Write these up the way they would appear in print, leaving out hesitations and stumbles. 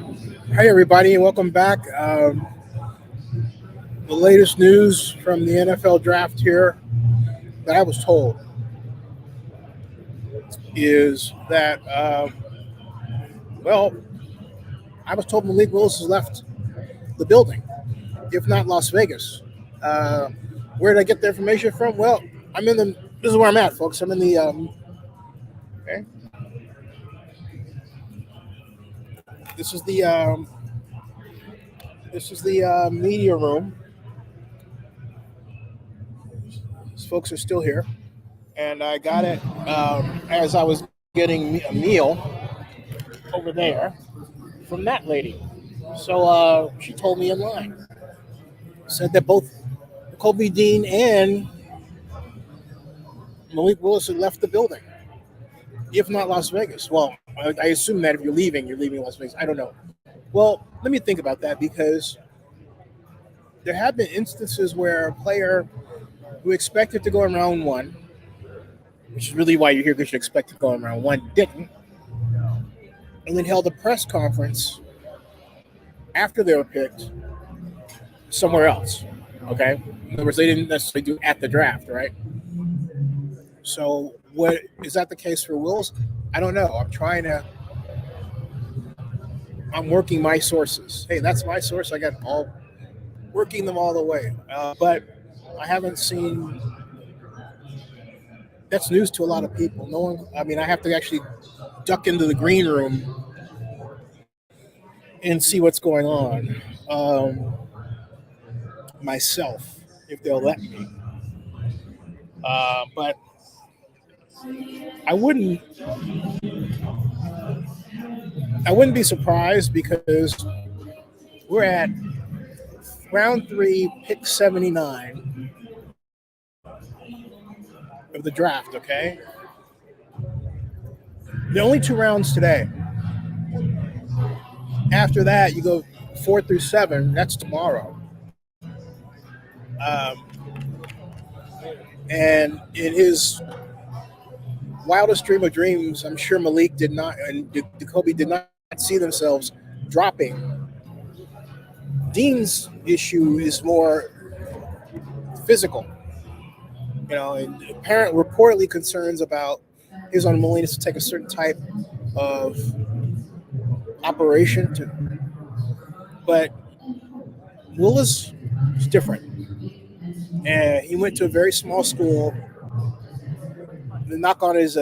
Hi, everybody, and welcome back. The latest news from the NFL draft here that I was told is that, well, I was told Malik Willis has left the building, if not Las Vegas. Uh, where did I get the information from? Well, this is where I'm at, folks. I'm in okay, this is the, um, this is the media room. These folks are still here. And I got it as I was getting a meal over there from that lady. So she told me in line, said that both Kobe Dean and Malik Willis had left the building, if not Las Vegas. Well, I assume that if you're leaving Las Vegas. I don't know. Well, let me think about that because there have been instances where a player who expected to go in round one, which is really why you're here because you expect to go in round one, didn't, and then held a press conference after they were picked somewhere else. Okay. In other words, they didn't necessarily do at the draft, right? So, what is that the case for Wills? I don't know. I'm working my sources. Hey, that's my source. I got all working them all the way. But I haven't seen. That's news to a lot of people. No one. I mean, I have to actually duck into the green room and see what's going on myself, if they'll let me. But I wouldn't. I wouldn't be surprised because we're at round three, pick 79 of the draft. Okay, there are only two rounds today. After that, you go 4 through 7. That's tomorrow. Um, and in his wildest dream of dreams, I'm sure Malik did not, and Jacoby did not see themselves dropping. Dean's issue is more physical, and apparent reportedly concerns about his unwillingness to take a certain type of operation. But Willis is different, and he went to a very small school. The knock on it is,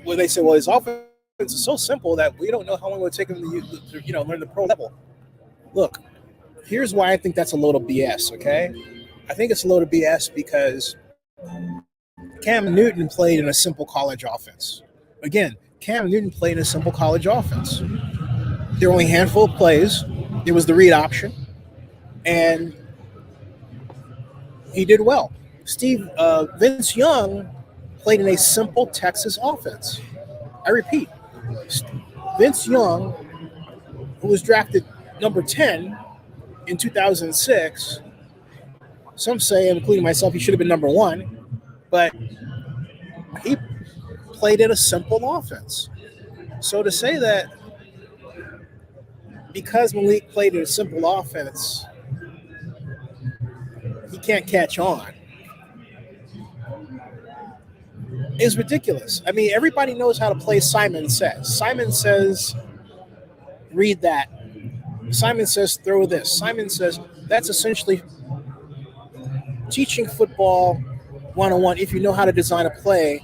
well, they say, well, his offense is so simple that we don't know how long it would take him to learn the pro level. Look, here's why I think that's a load of BS. Okay, I think it's a load of BS because Cam Newton played in a simple college offense. Again, Cam Newton played in a simple college offense. There were only a handful of plays. It was the read option, and he did well. Vince Young played in a simple Texas offense. I repeat, Vince Young, who was drafted number 10 in 2006, some say, including myself, he should have been number 1, but he played in a simple offense. So to say that because Malik played in a simple offense, he can't catch on is ridiculous. I mean, everybody knows how to play Simon Says. Simon Says, read that. Simon Says, throw this. Simon Says, that's essentially teaching football 101 if you know how to design a play.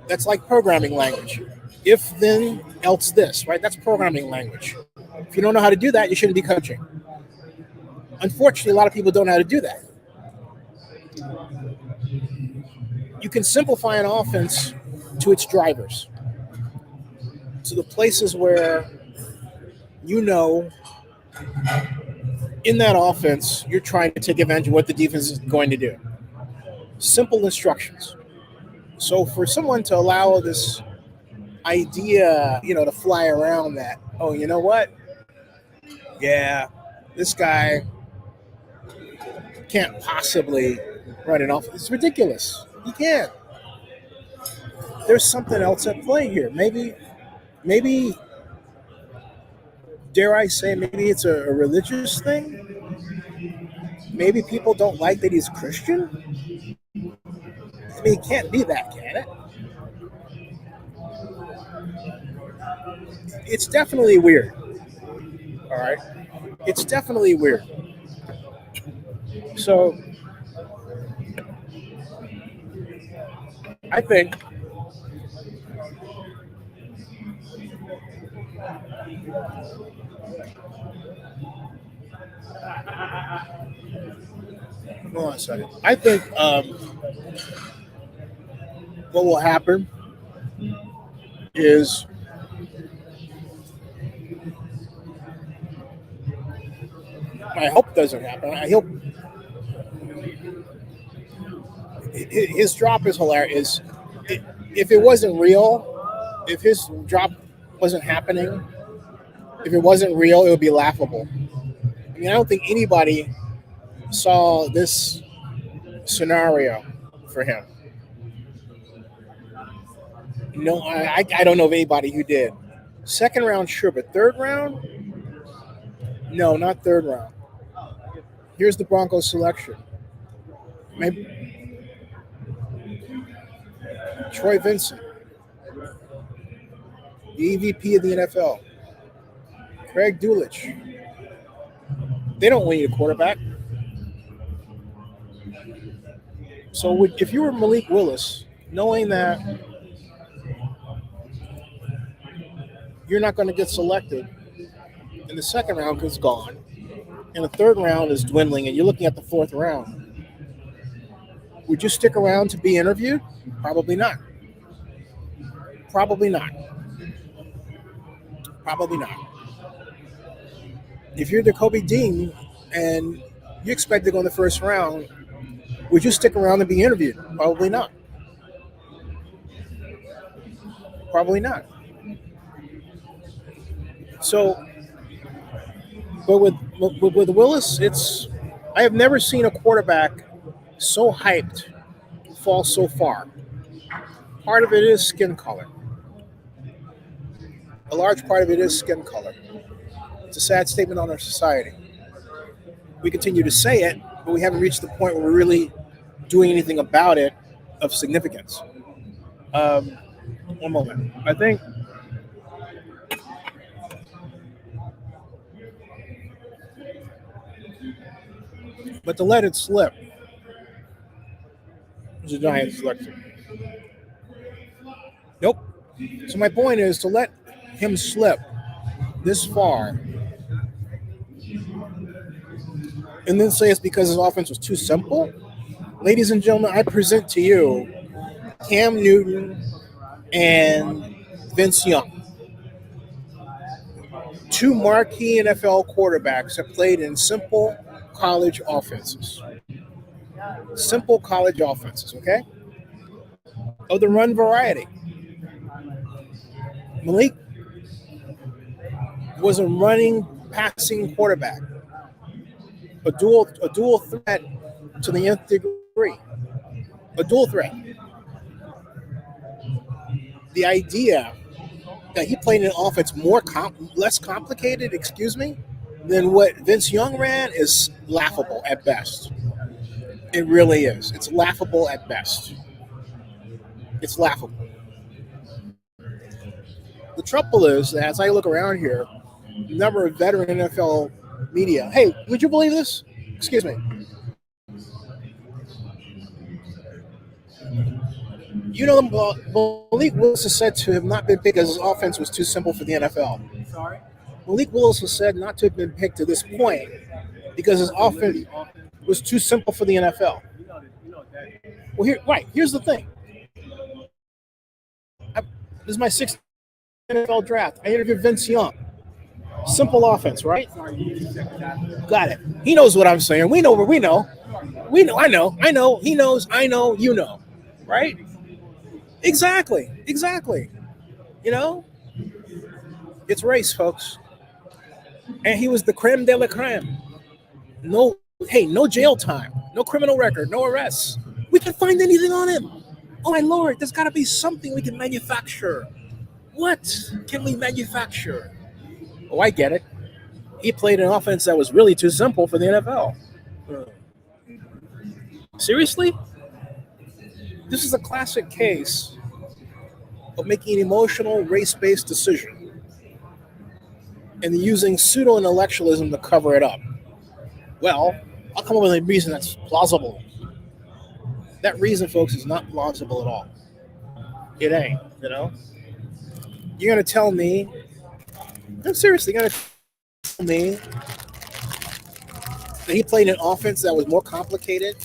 That's like programming language. If then, else this, right? That's programming language. If you don't know how to do that, you shouldn't be coaching. Unfortunately, a lot of people don't know how to do that. You can simplify an offense to its drivers, to the places where in that offense, you're trying to take advantage of what the defense is going to do. Simple instructions. So for someone to allow this idea, to fly around that, oh, you know what? Yeah, this guy can't possibly run an offense. It's ridiculous. He can't. There's something else at play here. Maybe dare I say, maybe it's a religious thing. Maybe people don't like that he's Christian. I mean, it can't be that, can it? It's definitely weird. All right, it's definitely weird. So I think hold on a second. I think what will happen is I hope doesn't happen. I hope his drop is hilarious. If it wasn't real, if his drop wasn't happening, if it wasn't real, it would be laughable. I mean, I don't think anybody saw this scenario for him. No, I don't know of anybody who did. Second round, sure, but third round, no, not third round. Here's the Broncos selection. Maybe Troy Vincent, the EVP of the NFL. Craig Dulich. They don't want you a quarterback. So if you were Malik Willis, knowing that you're not going to get selected in the second round because it's gone, and the third round is dwindling, and you're looking at the fourth round, would you stick around to be interviewed? Probably not. Probably not. Probably not. If you're Jacoby Dean and you expect to go in the first round, would you stick around and be interviewed? Probably not. Probably not. So, but with Willis, I have never seen a quarterback so hyped fall so far. Part of it is skin color. A large part of it is skin color. It's a sad statement on our society. We continue to say it, but we haven't reached the point where we're really doing anything about it of significance. One moment. I think but to let it slip is a giant selection. Nope. So my point is to let him slip this far and then say it's because his offense was too simple. Ladies and gentlemen, I present to you Cam Newton and Vince Young. Two marquee NFL quarterbacks have played in simple college offenses. Simple college offenses, okay? Of the run variety. Malik was a running, passing quarterback. A dual threat to the nth degree. A dual threat. The idea that he played in an offense less complicated, than what Vince Young ran is laughable at best. It really is. It's laughable at best. It's laughable. The trouble is that as I look around here, the number of veteran NFL media. Hey, would you believe this? Excuse me. You know, Malik Willis has said to have not been picked because his offense was too simple for the NFL. Sorry? Malik Willis was said not to have been picked to this point because his offense was too simple for the NFL. Well, here's the thing. This is my sixth NFL draft. I interviewed Vince Young. Simple offense, right? Got it. He knows what I'm saying. We know. We know. I know. He knows. I know. You know. Right? Exactly. You know? It's race, folks. And he was the creme de la creme. No jail time. No criminal record. No arrests. We can find anything on him. Oh, my Lord. There's got to be something we can manufacture. What can we manufacture? Oh, I get it. He played an offense that was really too simple for the NFL. Seriously? This is a classic case of making an emotional, race-based decision and using pseudo-intellectualism to cover it up. Well, I'll come up with a reason that's plausible. That reason, folks, is not plausible at all. It ain't, you know? You're going to tell me, no, seriously, you're going to tell me that he played an offense that was more complicated,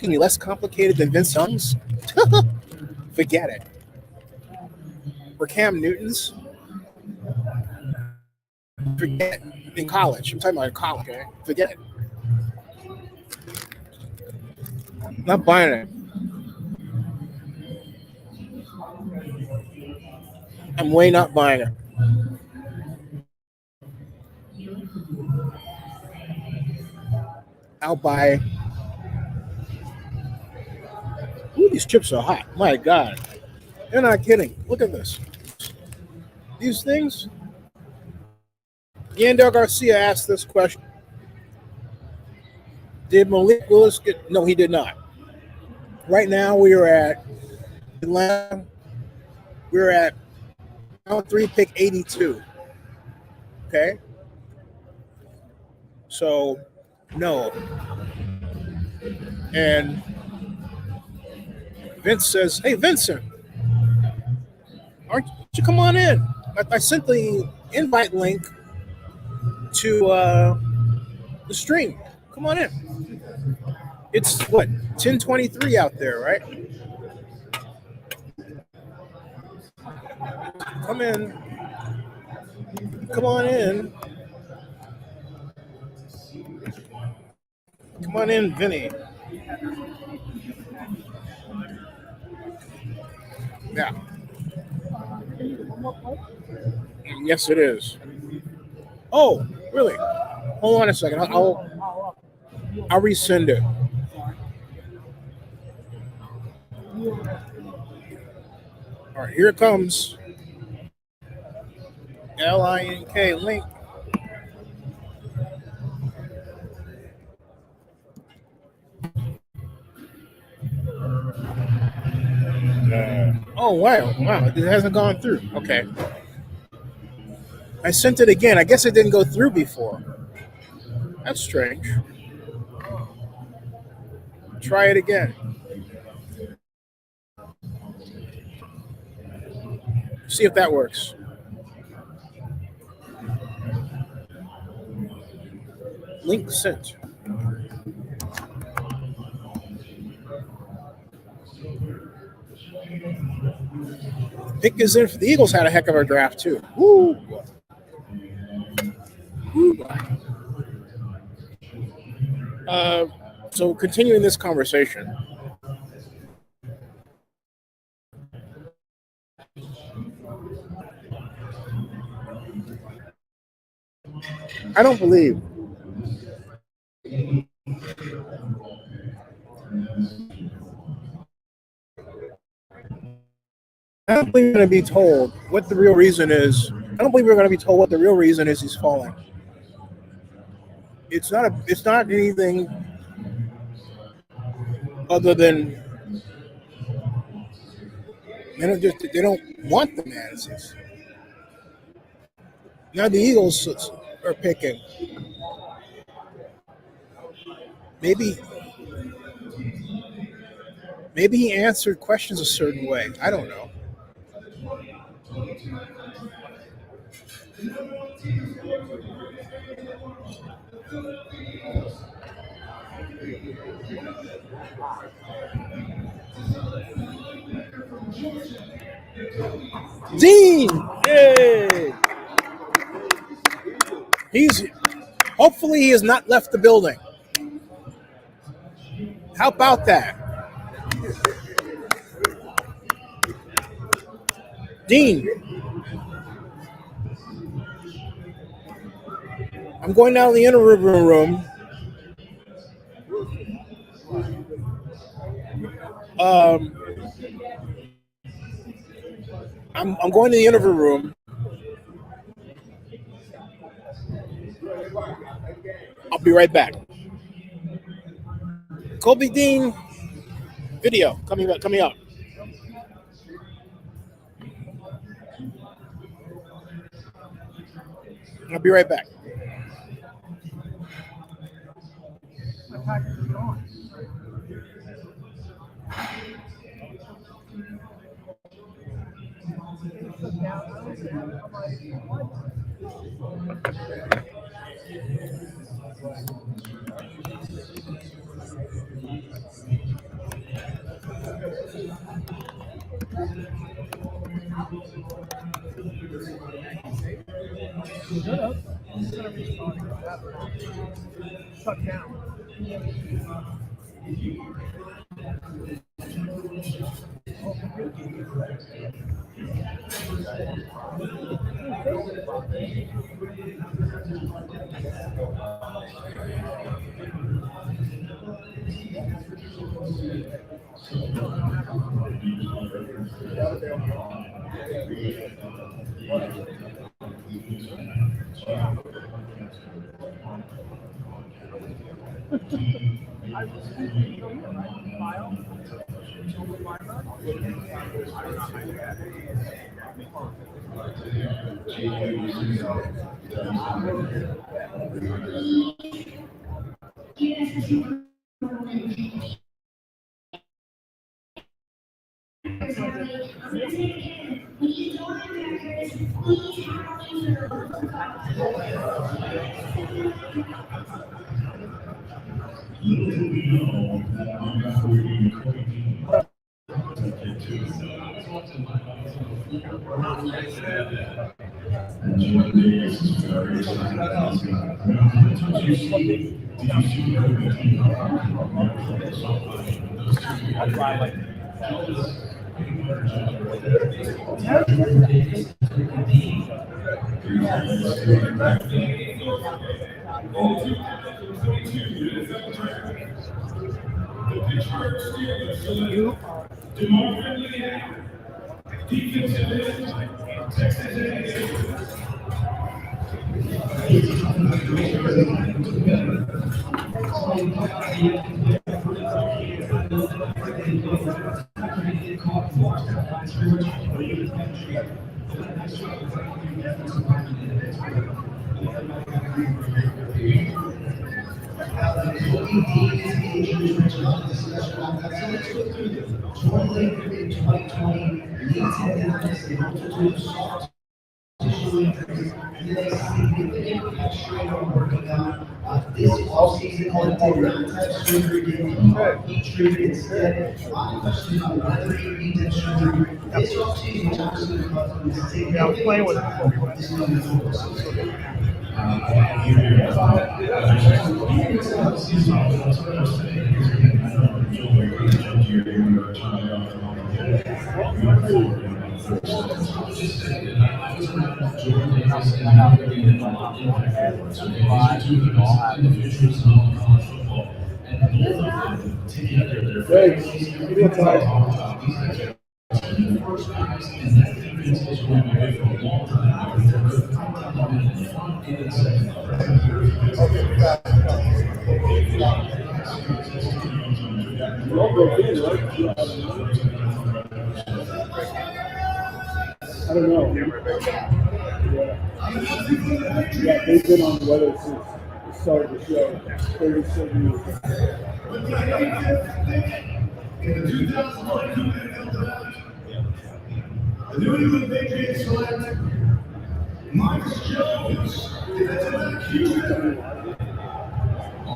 less complicated than Vince Young's? Forget it. Or Cam Newton's? Forget it. In college. I'm talking about in college, okay? Forget it. Not buying it. I'm way not buying it. I'll buy. Ooh, these chips are hot. My God. You're not kidding. Look at this. These things. Yandel Garcia asked this question. Did Malik Willis get... No, he did not. Right now we are at Atlanta. We're at round 3, pick 82. Okay? So, no. And Vince says, hey, Vincent, aren't you come on in? I sent the invite link to the stream. Come on in. It's what, 10:23 out there, right? Come in. Come on in. Come on in, Vinny. Yeah. Yes, it is. Oh, really? Hold on a second. I'll resend it. All right, here it comes. LINK link. Oh, wow. It hasn't gone through. Okay. I sent it again. I guess it didn't go through before. That's strange. Try it again. See if that works. Link sent. Pick is in. The Eagles had a heck of a draft too. Woo. Woo. So continuing this conversation. I don't believe. I don't believe we're going to be told what the real reason is. I don't believe we're going to be told what the real reason is he's falling. It's not anything other than they don't want the Madisons. Now the Eagles are picking. Maybe he answered questions a certain way. I don't know. Dean! Yay! Hopefully he has not left the building. How about that? Dean. I'm going down to the interview room. I'm going to the interview room. I'll be right back. Kobe Dean video coming up. I'll be right back. My package is gone. Shut up. It's gonna restart. Shut down. This offseason contact surgery he treated instead. My question about whether he needs that surgery this offseason is absolutely about to take Yeah, I was playing with it. this coming football season. I don't know. Yeah, they've been on the weather since the start of the show. 37 years. In the 2001 NFL Draft, the New England Patriots select Marcus Jones, defensive back Houston.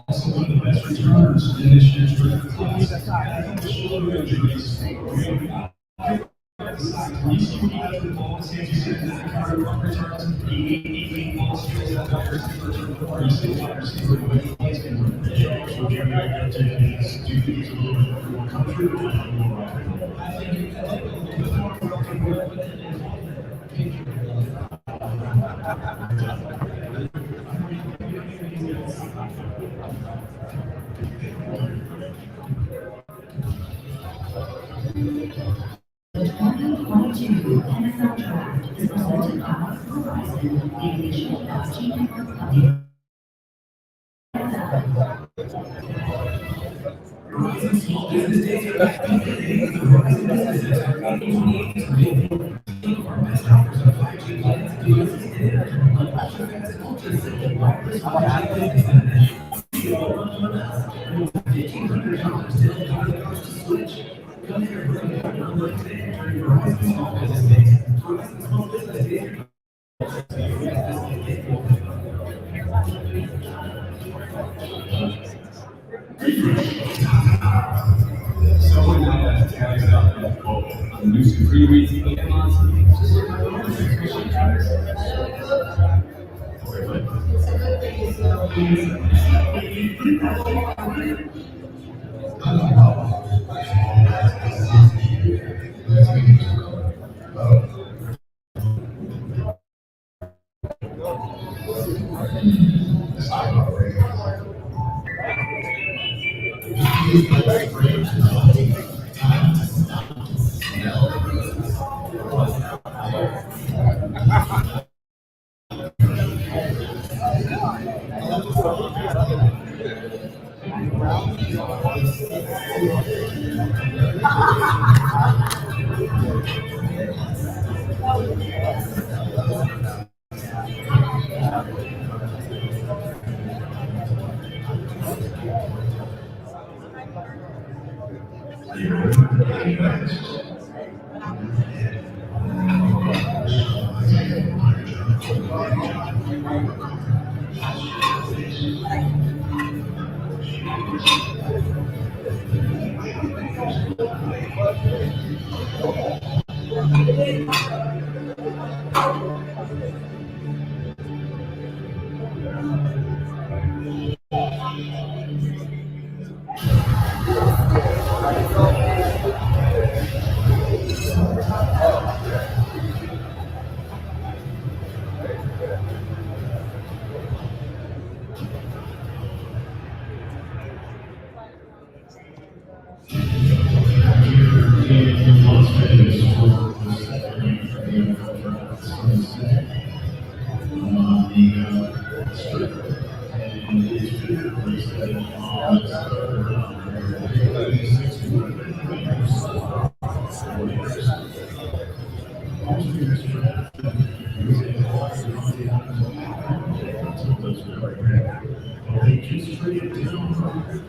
Also one of the best returners in this year's draft class. Shoulder injuries. He's the ball, safety said that the current run returns, he balls straight out of the return. He's the wide receiver, but he's been Jones will give you a techniques. Do you think he's a little bit more comfortable or more rapid? I think he's a little bit more comfortable. Someone carries out the news and pre-reading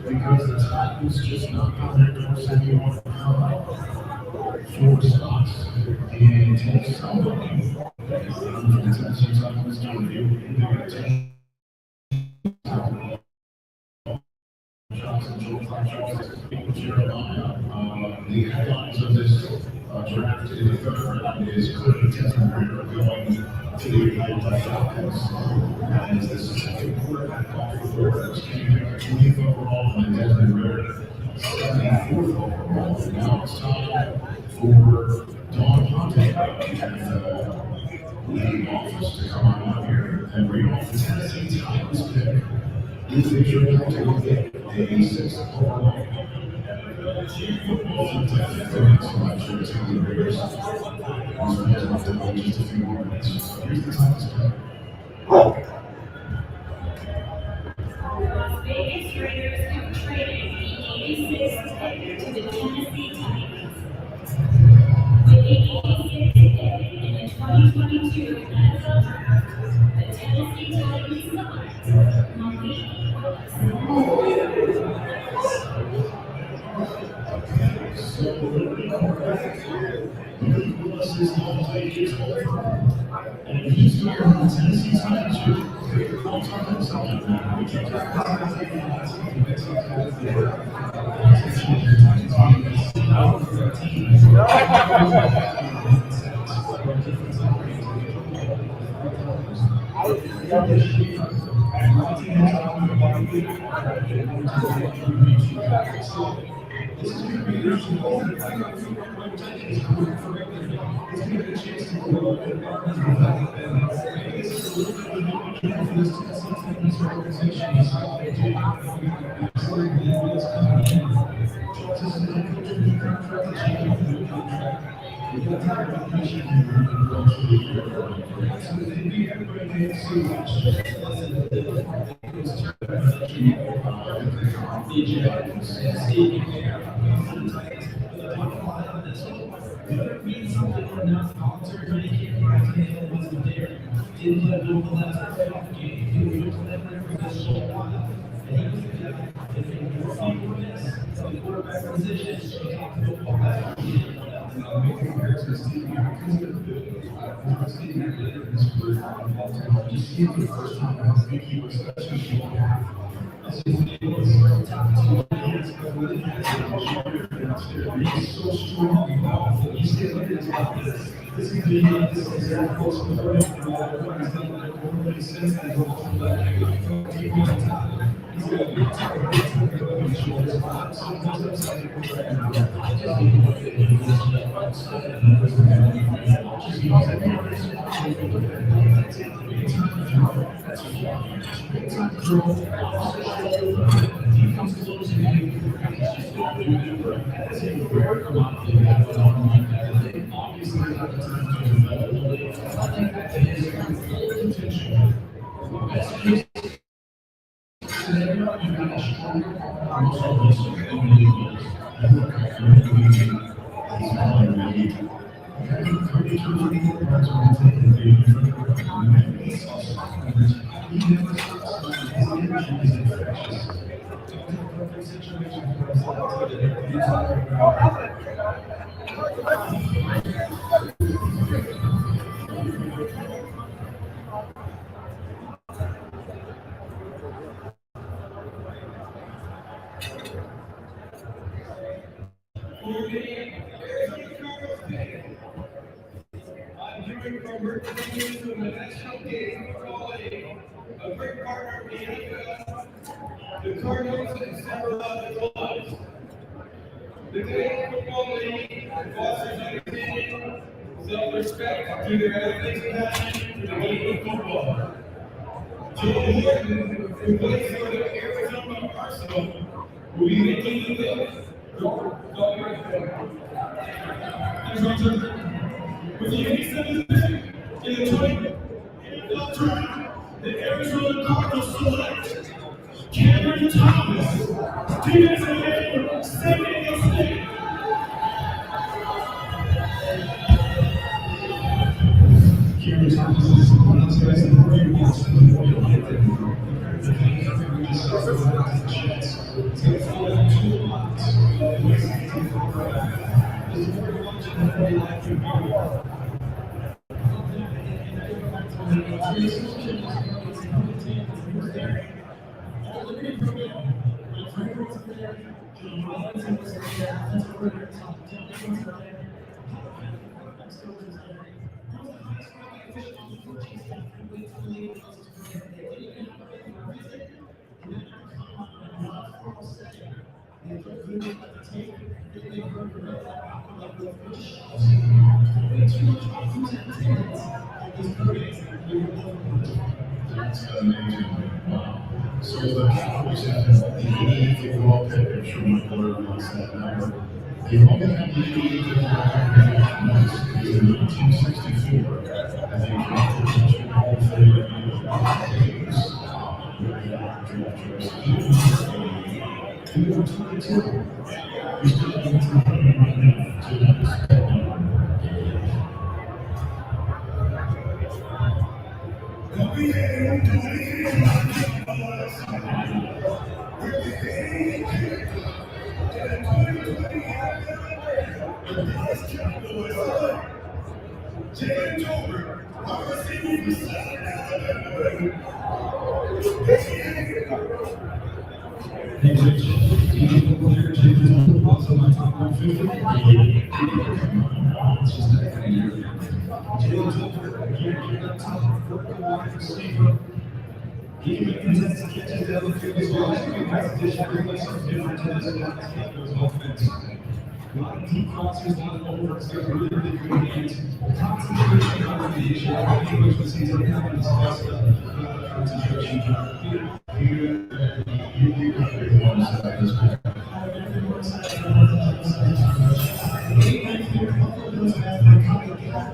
because the time was just not on their doorstep anymore. 4 spots and take somebody. Sometimes down there, they're going to take the headlines of this draft in the third round is Clinton Tessenberger going to the Atlanta Falcons as the second quarterback off the board. Came here 20th overall and Desmond Ritter 74th overall. And now it's time for Don Hunter at the office to come on up here and bring off the Tennessee Titans pick. You think you're going to go get a 6 overall? Football tonight, so I'm sure it's going to be Raiders. Just a few more minutes. Here's the Titans pick. Las Vegas Raiders have traded the 86th pick to the Tennessee Titans. With the 86th pick in the 2022 NFL Draft, the Tennessee Titans select Malik Willis. Willis is now playing his whole and he's here on the Tennessee Titans. I'll talk about something. The Cardinals and several other clubs. The Canadian Football League fosters understanding, self-respect through their athletes' passion for the game of football. Joe Morton, who plays for the Arizona Arsenal, will be making the with the 87th pick in the 20 NFL draft, the Arizona Cardinals select Cameron Thomas, PSA, San Diego State. Cameron Thomas is one of the best in the league. So the Cowboys have the 88th overall pick. I'm sure my brother wants that number. They only have the 88th overall pick in 1964. I think all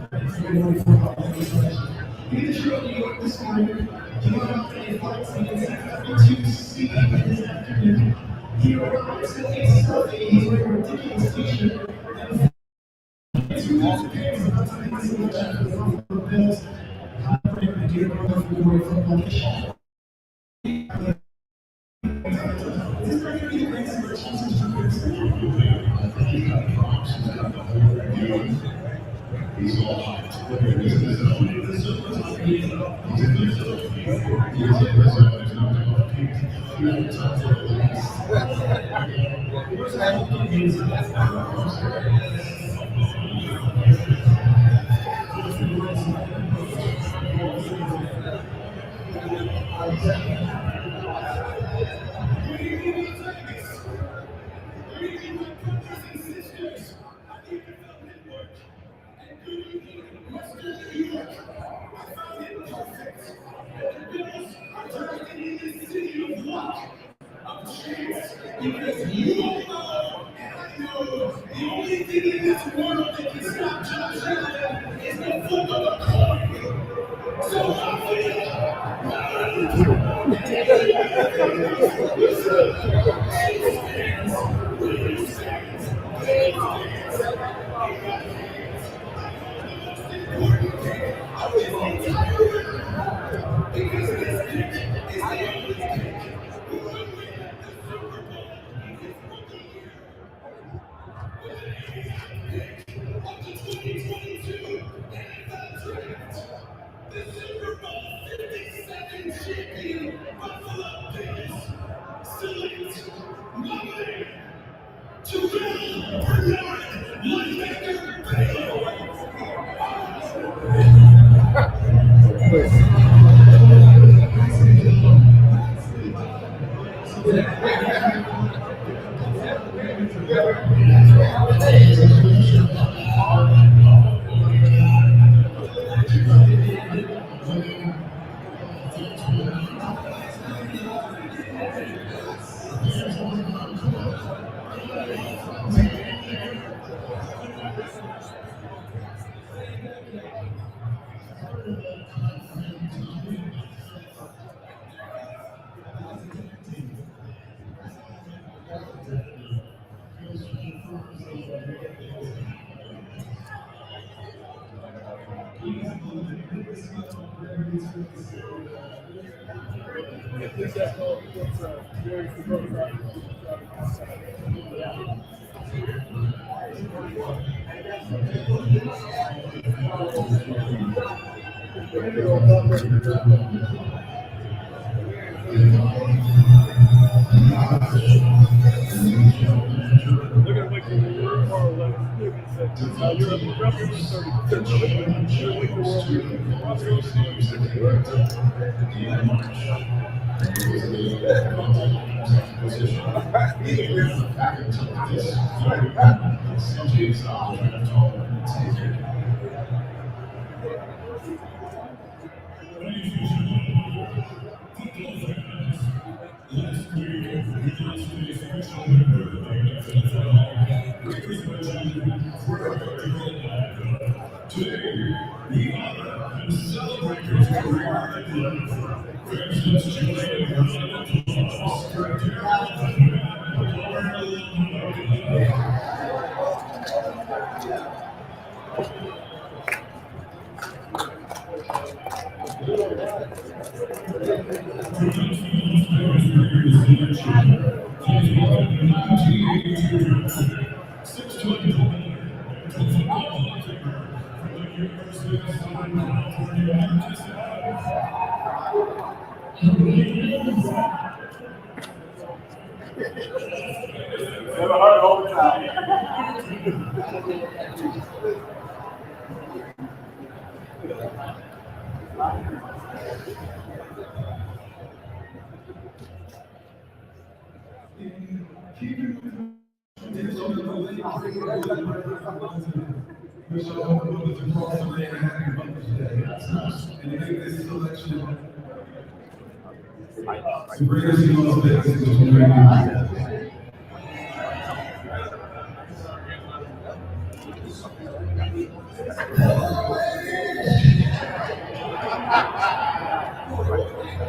So,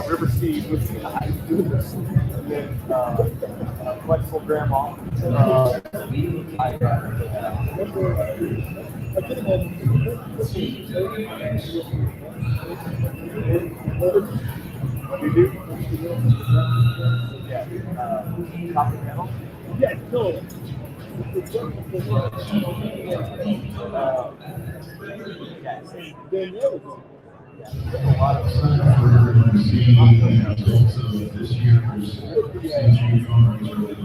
River Steve, and then Flexible Grandma. What do you do? Yeah, copy panel. Yeah, no. Danielle. This year's CG Farms are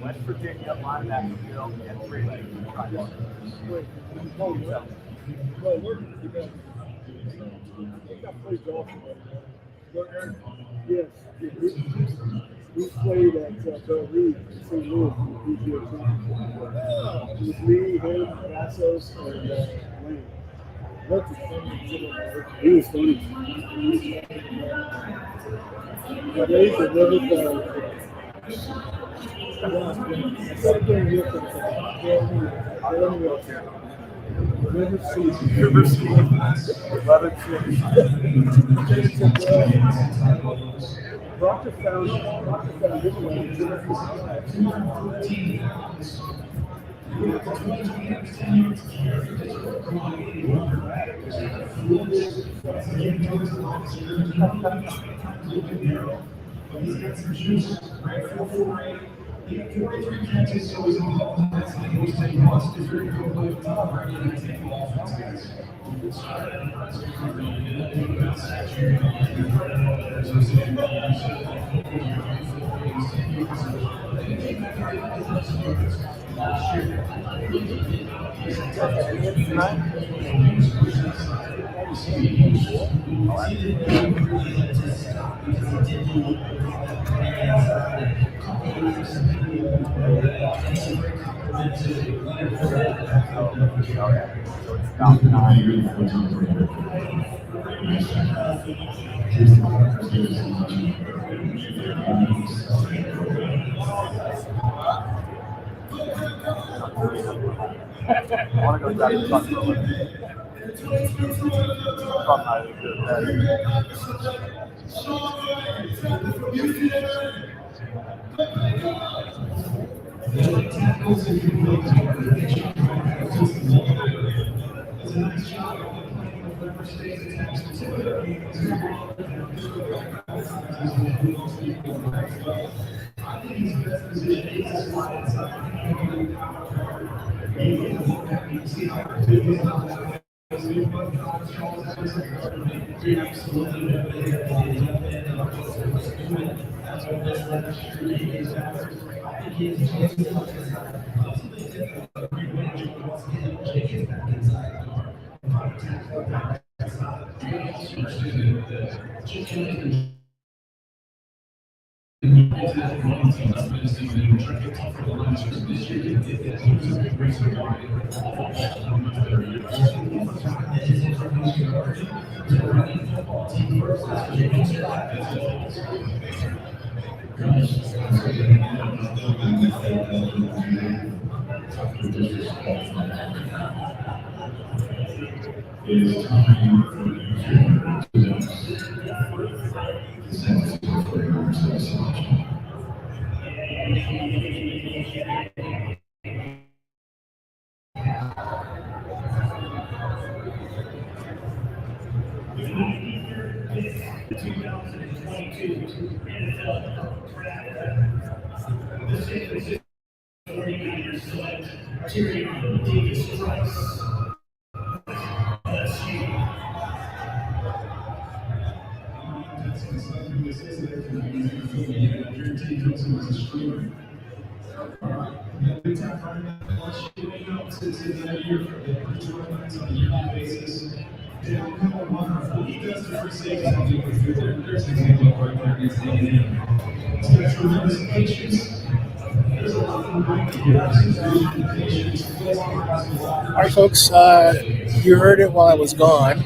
West Virginia linebacker Bill and three legs. Yes. We played at Bell Reed, St. Louis, in the PGA Championship. It was me, him, Vassos, and Lane. He was funny. But they used to live with River City. 11-6. Proctor found this one. He's got some juice. Right for 4-8. He got 43 catches, so he's on the offense. He was taking lots of very good play with Tom Brady and taking offense, guys. I want to go drive the truck for a living. Probably not even good All right, folks, you heard it while I was gone.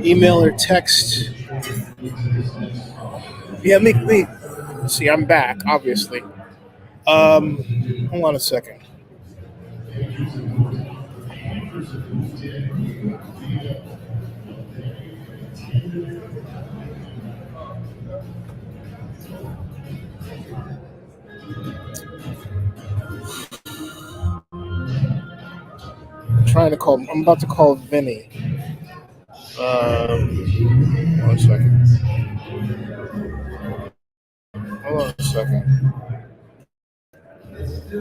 Email or text. Yeah, me. See, I'm back, obviously. Hold on a second. I'm about to call Vinny. 1 second. Hold on a second. There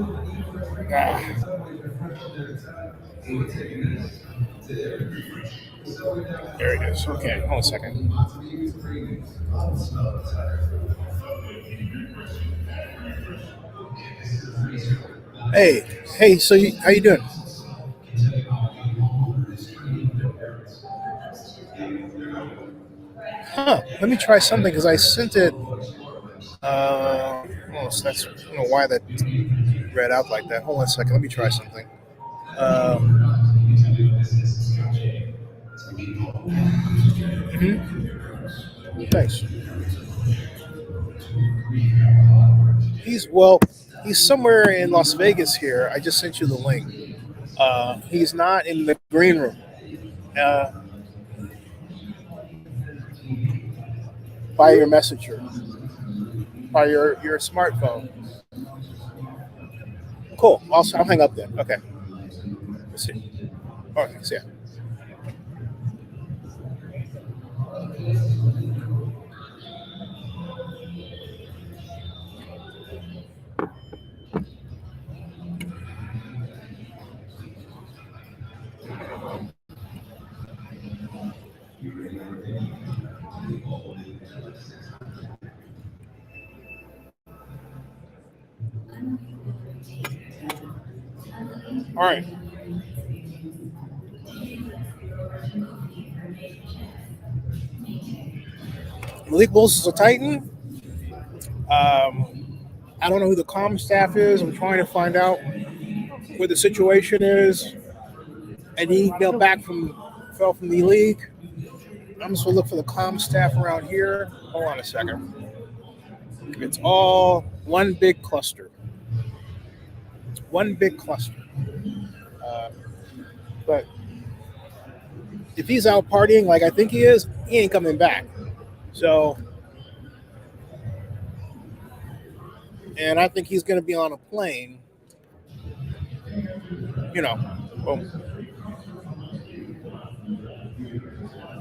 it is. Okay, hold on a second. Hey, so how you doing? Let me try something because I sent it. So that's, I don't know why that read out like that. Hold on a second. Let me try something. Thanks. He's somewhere in Las Vegas here. I just sent you the link. He's not in the green room. By your messenger, by your smartphone. Cool. I'll hang up then. Okay. Let's see. All right. See ya. All right. Malik Willis is a Titan. I don't know who the comm staff is. I'm trying to find out what the situation is. An email back fell from the league. I'm just gonna look for the comm staff around here. Hold on a second. It's all one big cluster. One big cluster. But if he's out partying like I think he is, he ain't coming back. So, and I think he's going to be on a plane. Boom.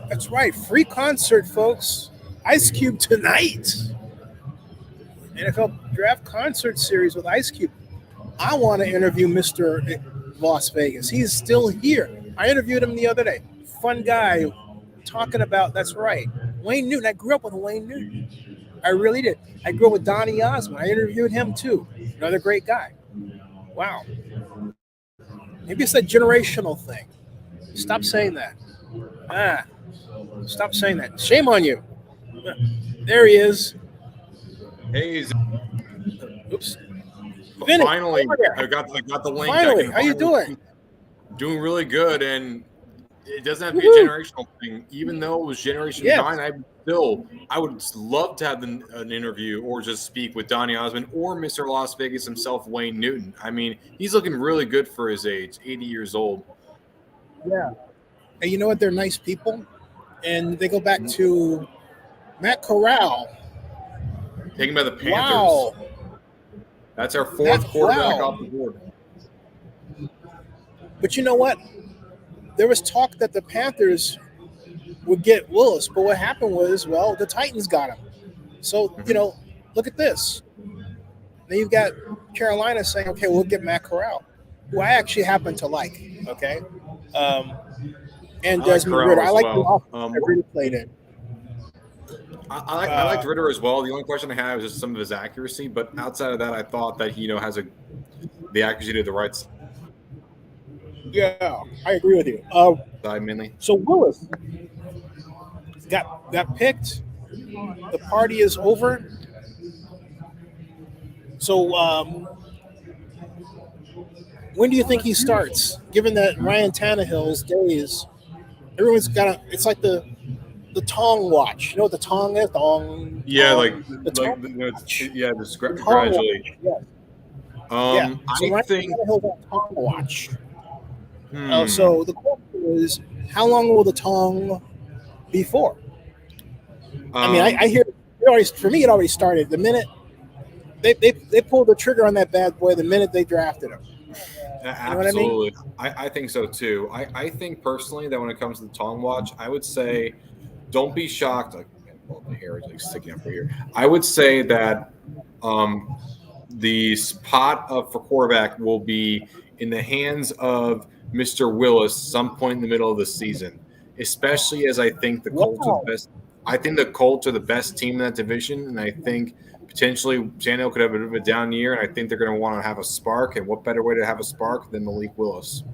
That's right. Free concert, folks. Ice Cube tonight. NFL Draft Concert Series with Ice Cube. I want to interview Mr. Las Vegas. He's still here. I interviewed him the other day. Fun guy talking about, that's right, Wayne Newton. I grew up with Wayne Newton. I really did. I grew up with Donnie Osmond. I interviewed him too. Another great guy. Wow. Maybe it's a generational thing. Stop saying that. Stop saying that. Shame on you. There he is. Hey, Oops. finally, I got the link. Finally, how you doing? Doing really good, and it doesn't have to be a generational thing. Even though it was Generation 9, I would love to have an interview or just speak with Donnie Osmond or Mr. Las Vegas himself, Wayne Newton. I mean, he's looking really good for his age, 80 years old. Yeah. And you know what? They're nice people. And they go back to Matt Corral. Taken by the Panthers. Wow. That's our fourth quarterback off the board. But you know what? There was talk that the Panthers would get Willis, but what happened was, well, the Titans got him. So, look at this. Then you've got Carolina saying, okay, we'll get Matt Corral, who I actually happen to like, okay? And Desmond Ritter. I like the offense that Ritter played in. I liked Ritter as well. The only question I have is just some of his accuracy, but outside of that, I thought that he has the accuracy to the right side. Yeah, I agree with you. Mainly. So Willis got picked. The party is over. So when do you think he starts? Given that Ryan Tannehill's days, everyone's got it's like the Tong watch. You know what the Tong is? Tong. Yeah, just gradually. Yes. So I think Tannehill's on Tong watch. So the question is, how long will the Tong be for? I mean, I hear for me it already started the minute they pulled the trigger on that bad boy. The minute they drafted him. Absolutely, I think so too. I think personally that when it comes to the Tong watch, I would say, don't be shocked. The hair is sticking up right here. I would say that the spot for quarterback will be in the hands of Mr. Willis some point in the middle of the season, especially as I think the Colts are the best. I think the Colts are the best team in that division, and I think potentially Tannehill could have a bit of a down year, and I think they're going to want to have a spark, and what better way to have a spark than Malik Willis?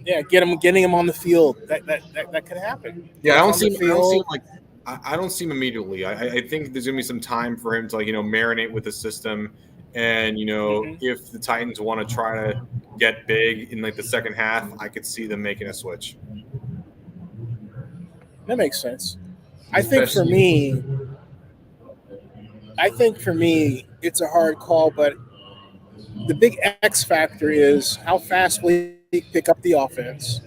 Yeah, getting him on the field. That could happen. Yeah, I don't see him immediately. I think there's going to be some time for him to marinate with the system, and if the Titans want to try to get big in the second half, I could see them making a switch. That makes sense. I think for me, it's a hard call, but the big X factor is how fast will he pick up the offense.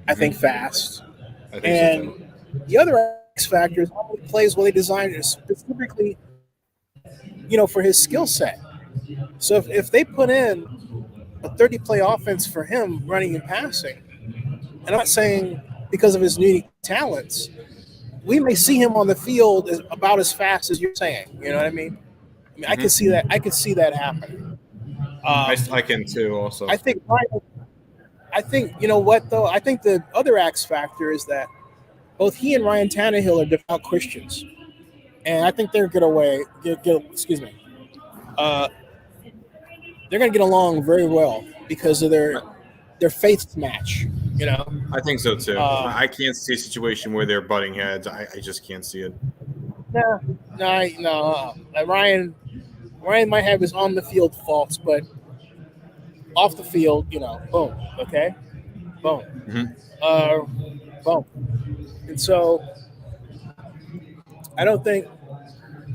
I think fast. And so the other X factor is how many plays will they design specifically, for his skill set. So if they put in a 30-play offense for him running and passing, and I'm not saying because of his unique talents, we may see him on the field about as fast as you're saying. You know what I mean? I can see that. I can see that happening. I can too. Also, I think you know what though. I think the other X factor is that both he and Ryan Tannehill are devout Christians, and I think they're they're going to get along very well because of their faith match. I think so too. I can't see a situation where they're butting heads. I just can't see it. No. Ryan might have his on the field faults, but off the field, boom. Okay, boom, boom. And so I don't think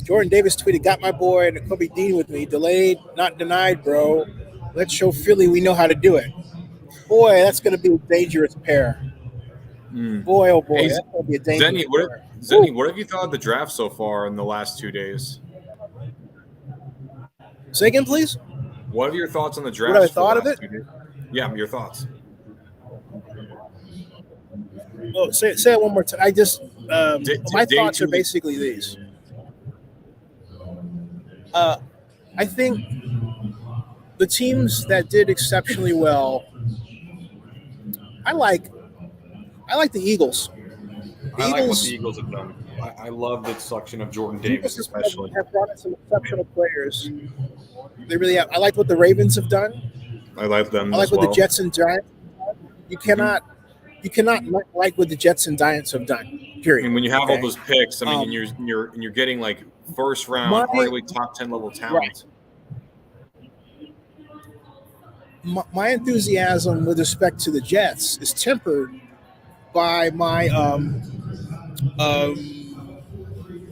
Jordan Davis tweeted, "Got my boy and Kobe Dean with me. Delayed, not denied, bro. Let's show Philly we know how to do it." Boy, that's going to be a dangerous pair. Boy, oh boy, that's going to be a dangerous pair. Zenny, what have you thought of the draft so far in the last 2 days? Say again, please. What are your thoughts on the draft? What have I thought of it? Yeah, your thoughts. Oh, say it one more time. I just my thoughts are basically these. I think the teams that did exceptionally well. I like the Eagles. I like what the Eagles have done. I love the selection of Jordan Davis, especially. Have brought in some exceptional players. They really have. I like what the Ravens have done. I like them. I like what the Jets and Giants have done. You cannot like what the Jets and Giants have done. Period. And when you have all those picks, I mean, you're getting first round, arguably top 10 level talent. Right. My enthusiasm with respect to the Jets is tempered by my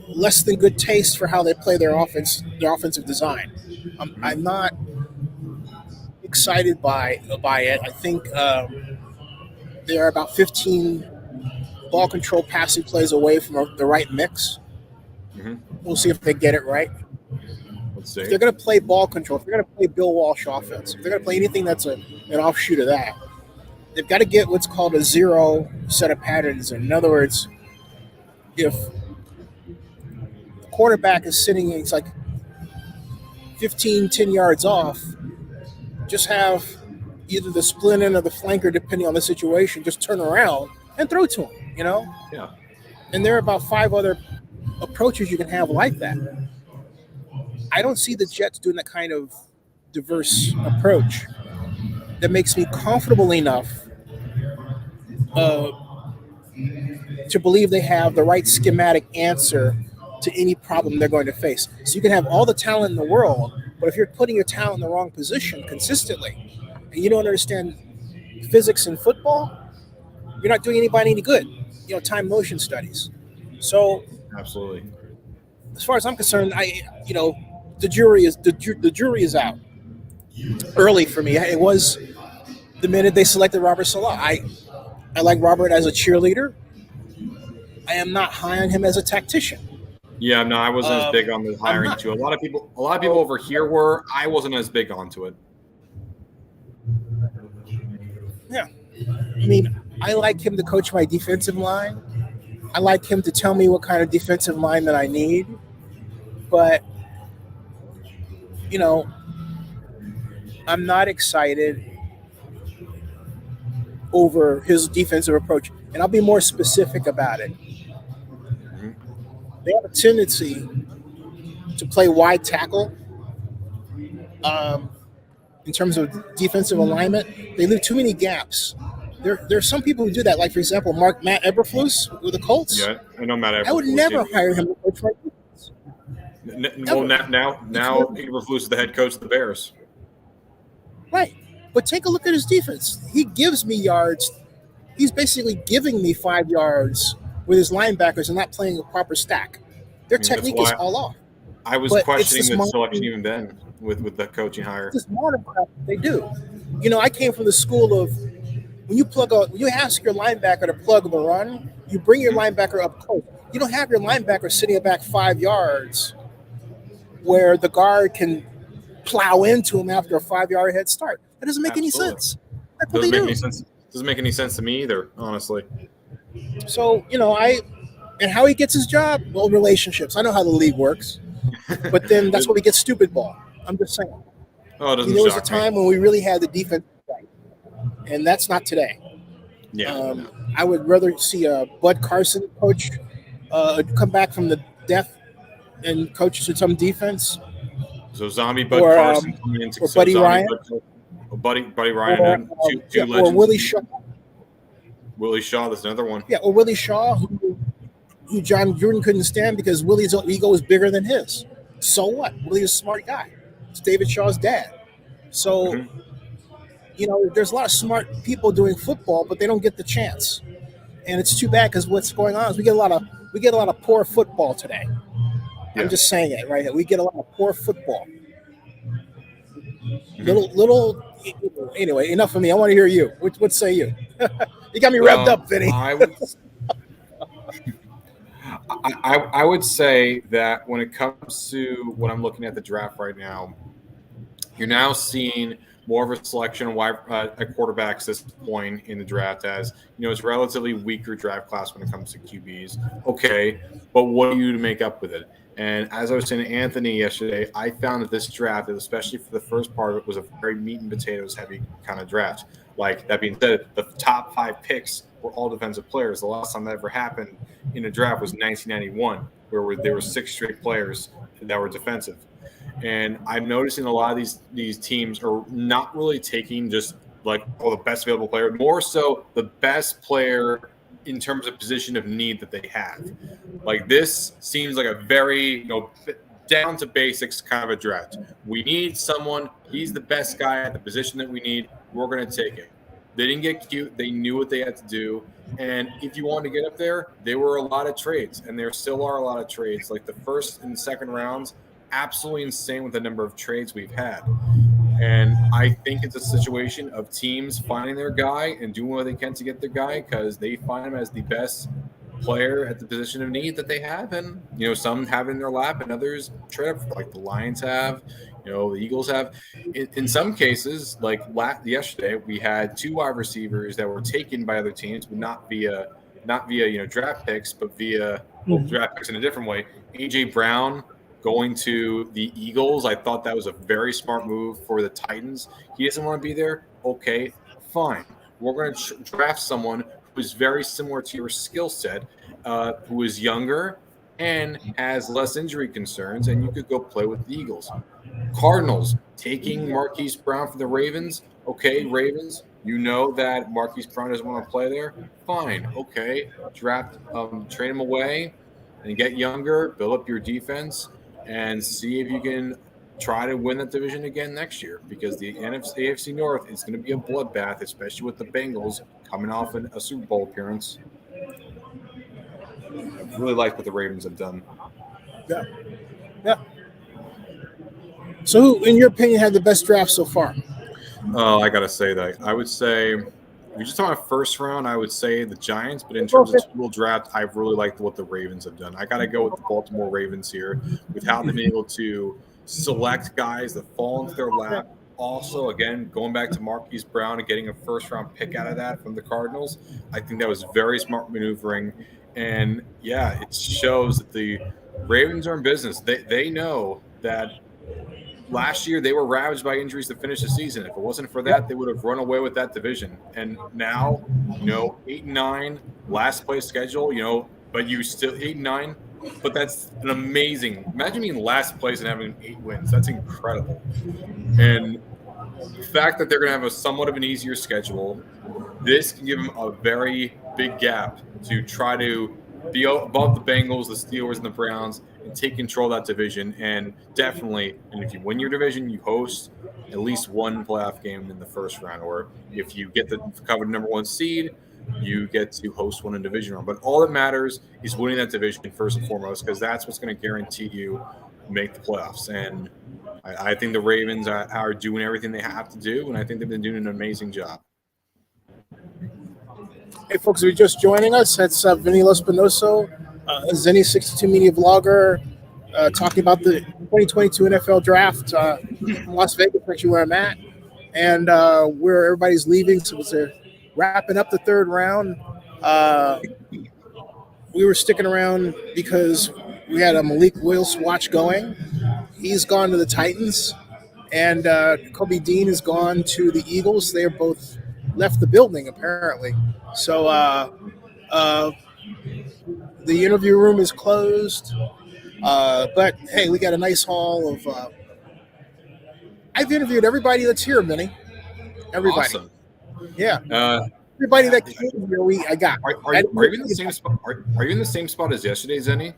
less than good taste for how they play their offensive design. I'm not excited by it. I think they are about 15 ball control passing plays away from the right mix. We'll see if they get it right. If they're going to play ball control, if they're going to play Bill Walsh offense, if they're going to play anything that's an offshoot of that, they've got to get what's called a zero set of patterns. In other words, if the quarterback is sitting, it's like 10 yards off, just have either the split end or the flanker, depending on the situation, just turn around and throw to him, Yeah. And there are about 5 other approaches you can have like that. I don't see the Jets doing that kind of diverse approach that makes me comfortable enough to believe they have the right schematic answer to any problem they're going to face. So you can have all the talent in the world, but if you're putting your talent in the wrong position consistently and you don't understand physics in football, you're not doing anybody any good. Time motion studies. So absolutely. As far as I'm concerned, the jury is out early for me. It was the minute they selected Robert Salah. I like Robert as a cheerleader. I am not high on him as a tactician. Yeah, no, I wasn't as big on the hiring too. A lot of people over here were. I wasn't as big onto it. Yeah, I mean, I like him to coach my defensive line. I like him to tell me what kind of defensive line that I need. But you know, I'm not excited over his defensive approach, and I'll be more specific about it. They have a tendency to play wide tackle. In terms of defensive alignment, they leave too many gaps. There's some people who do that. Like, for example, Matt Eberflus with the Colts. Yeah, I know Matt Eberflus. I would never hire him to coach my defense. Well, now Eberflus is the head coach of the Bears. Right. But take a look at his defense. He gives me yards. He's basically giving me 5 yards with his linebackers and not playing a proper stack. Their technique is all off. I was questioning the selection even then with the coaching hire. It's modern crap they do. You know, I came from the school of when you ask your linebacker to plug the run, you bring your linebacker up close. You don't have your linebacker sitting back 5 yards where the guard can plow into him after a 5-yard head start. That doesn't make any sense. That's what they do. Doesn't make any sense to me either, honestly. So, you know, and how he gets his job? Well, relationships. I know how the league works. But then that's where we get stupid ball. I'm just saying. Oh, there was a time when we really had the defense right, and that's not today. Yeah. I would rather see a Bud Carson coach come back from the death and coach some defense. So zombie Bud Carson coming into or Buddy Ryan. Buddy Ryan, two legends. Or Willie Shaw. Willie Shaw, that's another one. Yeah, or Willie Shaw, who John Gruden couldn't stand because Willie's ego is bigger than his. So what? Willie's a smart guy. It's David Shaw's dad. So, you know, there's a lot of smart people doing football, but they don't get the chance. And it's too bad because what's going on is we get a lot of poor football today. Yeah. I'm just saying it right here. We get a lot of poor football. Little. Anyway, enough of me. I want to hear you. What say you? You got me revved up, Vinny. I would say that when it comes to what I'm looking at the draft right now, you're now seeing more of a selection of at quarterbacks this point in the draft, as you know, it's a relatively weaker draft class when it comes to QBs. Okay, but what do you do to make up with it? And as I was saying to Anthony yesterday, I found that this draft, especially for the first part of it, was a very meat and potatoes heavy kind of draft. Like, that being said, the top 5 picks were all defensive players. The last time that ever happened in a draft was 1991, where there were 6 straight players that were defensive. And I'm noticing a lot of these teams are not really taking just like the best available player, more so the best player in terms of position of need that they have. Like, this seems like a very, down to basics kind of a draft. We need someone. He's the best guy at the position that we need. We're going to take him. They didn't get cute. They knew what they had to do. And if you wanted to get up there were a lot of trades, and there still are a lot of trades. Like, the first and second rounds, absolutely insane with the number of trades we've had. And I think it's a situation of teams finding their guy and doing what they can to get their guy because they find him as the best player at the position of need that they have. And, some have in their lap and others trade up, like the Lions have, the Eagles have. In some cases, like yesterday, we had 2 wide receivers that were taken by other teams, but not via draft picks, but via draft picks in a different way. A.J. Brown going to the Eagles, I thought that was a very smart move for the Titans. He doesn't want to be there. Okay, fine. We're going to draft someone who is very similar to your skill set, who is younger and has less injury concerns, and you could go play with the Eagles. Cardinals taking Marquise Brown for the Ravens. Okay, Ravens, you know that Marquise Brown doesn't want to play there. Fine. Okay, trade him away and get younger, build up your defense, and see if you can try to win that division again next year, because the AFC North is going to be a bloodbath, especially with the Bengals coming off a Super Bowl appearance. I really like what the Ravens have done. Yeah. So who, in your opinion, had the best draft so far? Oh, I got to say that. I would say, if you're just talking about first round, I would say the Giants, but in terms of total draft, I really liked what the Ravens have done. I got to go with the Baltimore Ravens here, with how they've been able to select guys that fall into their lap. Also, again, going back to Marquise Brown and getting a first-round pick out of that from the Cardinals, I think that was very smart maneuvering. And, yeah, it shows that the Ravens are in business. They know that last year they were ravaged by injuries to finish the season. If it wasn't for that, they would have run away with that division. And now, 8-9, last place schedule, but you still 8-9. But that's an amazing. Imagine being last place and having 8 wins. That's incredible. And the fact that they're going to have a somewhat of an easier schedule, this can give them a very big gap to try to be above the Bengals, the Steelers, and the Browns and take control of that division. And definitely, if you win your division, you host at least one playoff game in the first round. Or if you get the covered number 1 seed, you get to host one in division round. But all that matters is winning that division first and foremost, because that's what's going to guarantee you make the playoffs. And I think the Ravens are doing everything they have to do, and I think they've been doing an amazing job. Hey, folks, if you're just joining us, that's Vinny Lospinoso, Zenny62 media vlogger, talking about the 2022 NFL Draft in Las Vegas, actually where I'm at, and where everybody's leaving. So they're wrapping up the 3rd round. We were sticking around because we had a Malik Willis watch going. He's gone to the Titans, and Kobe Dean has gone to the Eagles. They are both left the building, apparently. So the interview room is closed. But, hey, we got a nice haul of I've interviewed everybody that's here, Vinny. Everybody. Awesome. Yeah. Everybody that came here, I got. Are you in the same spot? Are you in the same spot as yesterday, Zenny?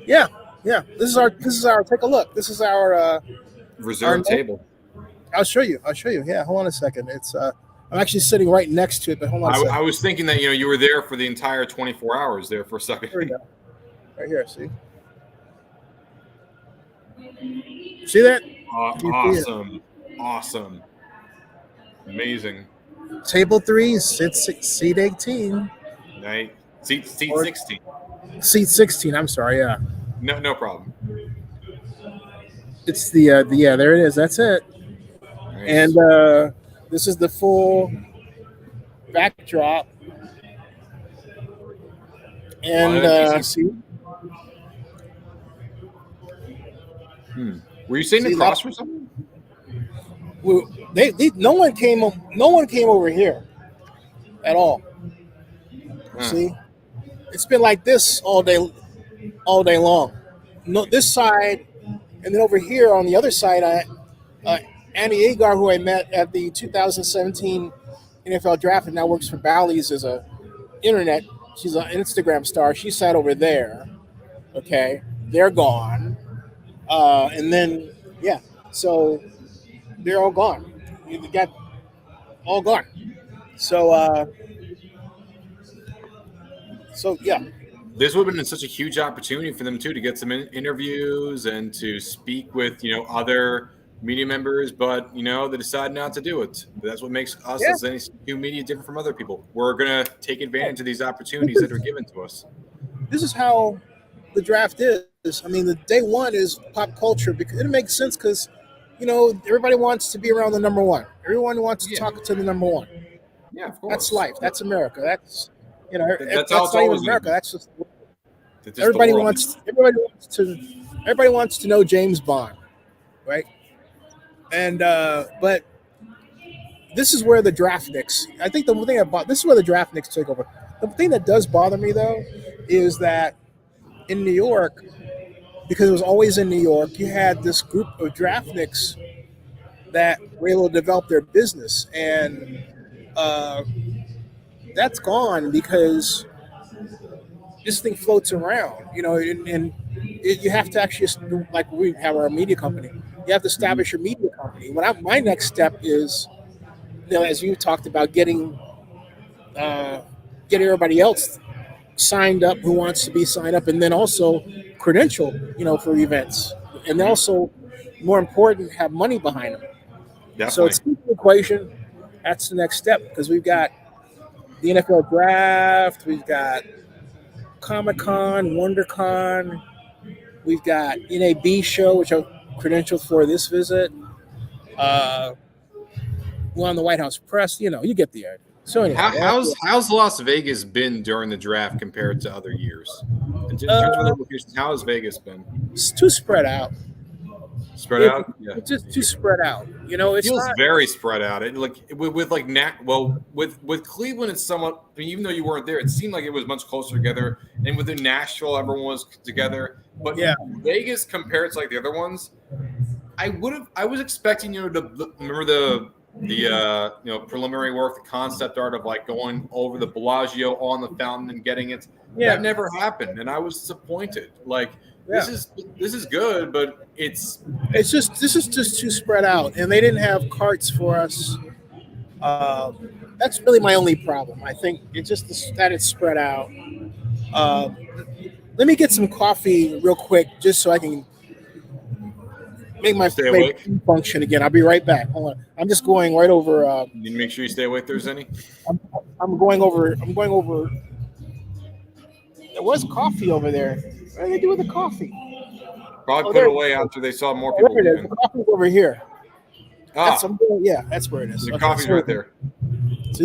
Yeah. This is our. Take a look. This is our reserved table. I'll show you. Yeah. Hold on a second. It's I'm actually sitting right next to it, but hold on a second. I was thinking that you were there for the entire 24 hours there for a second. Here we go. Right here. See. See that? Awesome. Amazing. Table 3, seat 18. Right. Seat 16. Seat 16. I'm sorry. Yeah. No problem. It's the there it is. That's it. Nice. And this is the full backdrop. And see. Were you sitting across from something? Well, no one came over here at all. See, it's been like this all day long. No, this side, and then over here on the other side, Annie Agar, who I met at the 2017 NFL Draft, and now works for Bally's as a internet. She's an Instagram star. She sat over there. Okay, they're gone, and then so. They're all gone. They got all gone. So yeah. This would have been such a huge opportunity for them too to get some interviews and to speak with other media members, but they decided not to do it. But that's what makes us as any new media different from other people. We're gonna take advantage of these opportunities that are given to us. This is how the draft is. I mean, the day one is pop culture because it makes sense because. Everybody wants to be around the number 1. Everyone wants to talk to the number 1. Yeah, of course. That's life. That's America. That's that's not even America. That's just everybody wants to know James Bond, right? And but this is where the draftniks. I think the thing about this is where the draftniks take over. The thing that does bother me though is that in New York. Because it was always in New York, you had this group of draftniks that were able to develop their business. And that's gone because this thing floats around, and you have to actually, like we have our media company, you have to establish your media company. My next step is, as you talked about, getting everybody else signed up who wants to be signed up, and then also credential, for events, and also more important, have money behind them. Definitely. So it's the equation. That's the next step because we've got the NFL Draft, we've got Comic-Con, WonderCon, we've got NAB show, which I'm credentialed for this visit. We're on the White House press. You get the idea. So anyway, how's Las Vegas been during the draft compared to other years? In terms of the locations, how has Vegas been? It's too spread out. Spread out. Yeah. It's just too spread out. You know, It it's feels not. very spread out. It like with with Cleveland, it's somewhat. I mean, even though you weren't there, it seemed like it was much closer together. And within Nashville, everyone was together. But Yeah. Vegas, compared to like the other ones, I was expecting to remember the preliminary work, the concept art of like going over the Bellagio on the fountain and getting it. Yeah. That never happened, and I was disappointed. Like Yeah. this is good, but This is just too spread out, and they didn't have carts for us. That's really my only problem. I think it's just that it's spread out. Let me get some coffee real quick, just so I can make my Stay awake. function again. I'll be right back. Hold on. I'm just going right over. you need to make sure you stay awake. There's any. I'm going over. There was coffee over there. What do they do with the coffee? Probably Oh, put there- it away after they saw more people There it is. leaving. The coffee's over here. Ah, That's where it is. the Okay, coffee's so- right there. So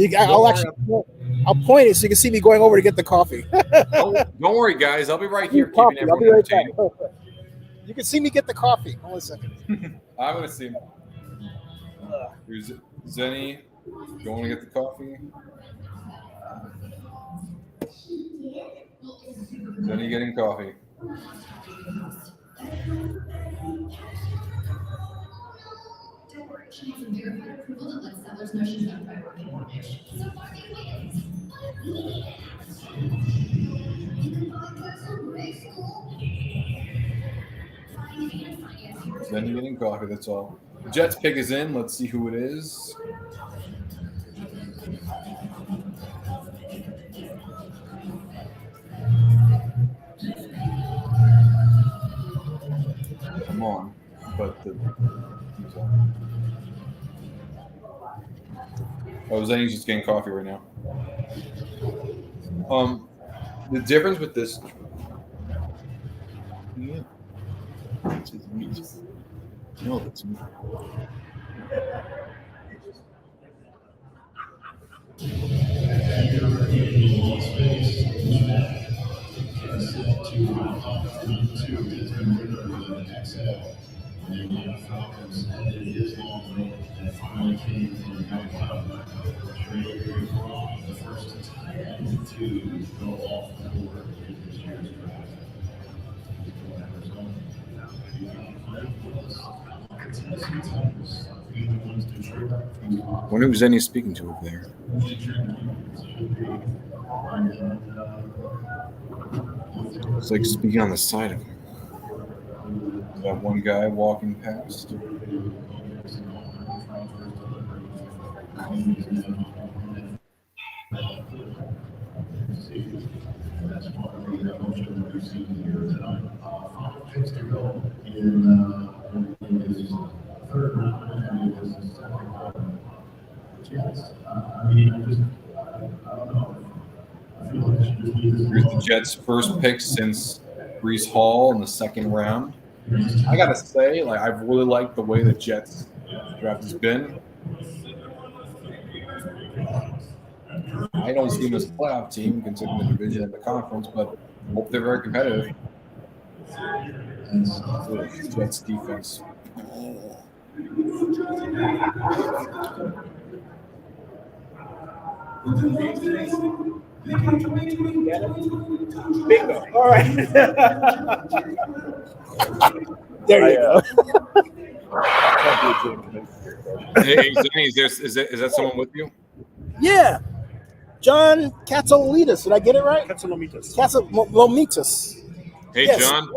I'll point it so you can see me going over to get the coffee. Don't worry, guys. I'll be right here Coffee. keeping I'll be everyone right back. entertained. You can see me get the coffee. Hold on a second. I'm gonna see. Here's Zenny going to get the coffee. Zenny getting coffee. Don't worry, she has a verified approval that lets sellers know she's done by working mortgage. So far, it wins. You can buy cars from great school. Find and finance yours. Zenny getting coffee. That's all. Jets pick is in. Let's see who it is. Come on, but Zenny's just getting coffee right now. The difference with this. Yeah. It's meat. No, it's meat. I wonder who Zenny's speaking to over there. It's like speaking on the side of him. That one guy walking past. Here's the Jets' first pick since Breece Hall in the second round. I gotta say, like, I've really liked the way the Jets draft has been. I don't see them as a playoff team considering the division and the conference, but I hope they're very competitive. Jets defense. Bingo. All right. There you go. Hey, Zenny, is that someone with you? Yeah. John Katsoulitis. Did I get it right? Katsoulitis. Katsoulitis. Hey, Yes. John.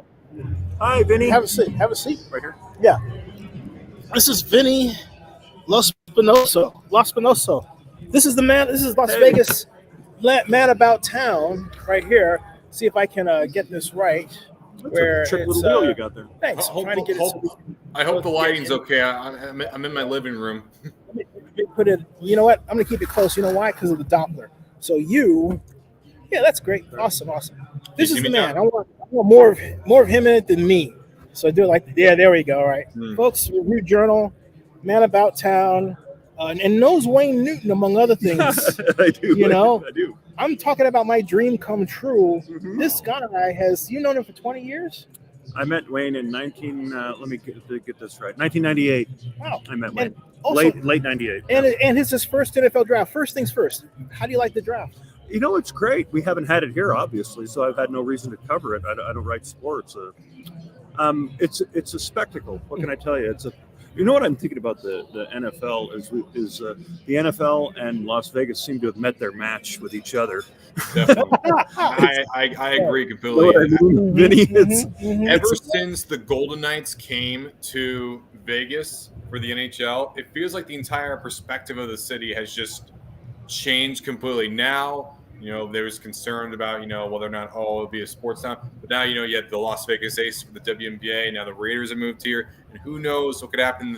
Hi, Vinny. Have a seat. Have a seat. Right here. Yeah. This is Vinny Los Spinoso. This is the man. This is Las Vegas man about town right here. See if I can get this right. That's Where a trick it's, little wheel you got there. Thanks. I'm trying to get it. I hope the lighting's okay. I'm in my living room. Let me put it. You know what? I'm gonna keep it close. You know why? Because of the Doppler. So yeah, that's great. Awesome. This is the man. I want more of him in it than me. So I do it like, yeah, there we go. All right, folks. Review Journal, man about town, and knows Wayne Newton among other things. I do. You know? I do. I'm talking about my dream come true. Mhm. This guy has, you known him for 20 years? I met Wayne in 19. Let me get this right. 1998. Wow. I met Wayne. And also, late 98. And it's his first NFL draft. First things first. How do you like the draft? You know, it's great. We haven't had it here, obviously, so I've had no reason to cover it. I don't write sports. It's a spectacle. What can I tell you? You know what I'm thinking about the NFL is the NFL and Las Vegas seem to have met their match with each other. Definitely. I agree completely. Ever since the Golden Knights came to Vegas for the NHL, it feels like the entire perspective of the city has just changed completely. Now, there's concern about, whether or not, it'll be a sports town. But now, you have the Las Vegas Ace for the WNBA. Now the Raiders have moved here. And who knows what could happen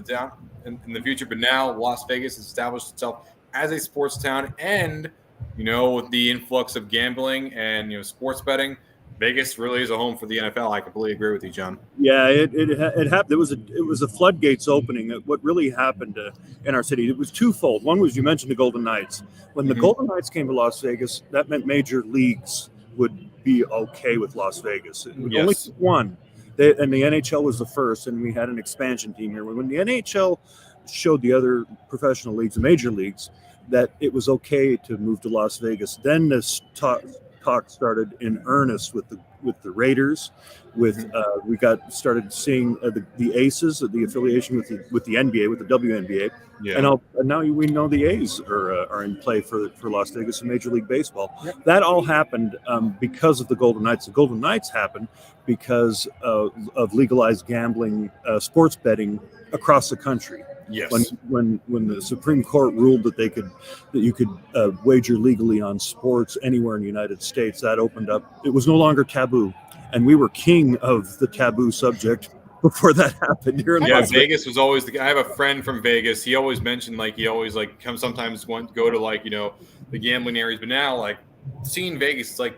in the future. But now Las Vegas has established itself as a sports town. And, with the influx of gambling and, sports betting, Vegas really is a home for the NFL. I completely agree with you, John. Yeah, it happened. It was a floodgates opening. What really happened in our city, it was twofold. One was, you mentioned the Golden Knights. When the Golden Knights came to Las Vegas, that meant major leagues would be okay with Las Vegas. It was only one. And the NHL was the first, and we had an expansion team here. When the NHL showed the other professional leagues, the major leagues, that it was okay to move to Las Vegas, then this talk started in earnest with the Raiders. We started seeing the Aces, the affiliation with the NBA, with the WNBA, and now we know the A's are in play for Las Vegas in Major League Baseball. Yep. That all happened because of the Golden Knights. The Golden Knights happened because of legalized gambling, sports betting across the country. Yes. When the Supreme Court ruled that you could wager legally on sports anywhere in the United States, that opened up. It was no longer taboo, and we were king of the taboo subject before that happened. Here in Las Vegas was always I have a friend from Vegas. He always mentioned he always sometimes go to the gambling areas, but now seeing Vegas, it's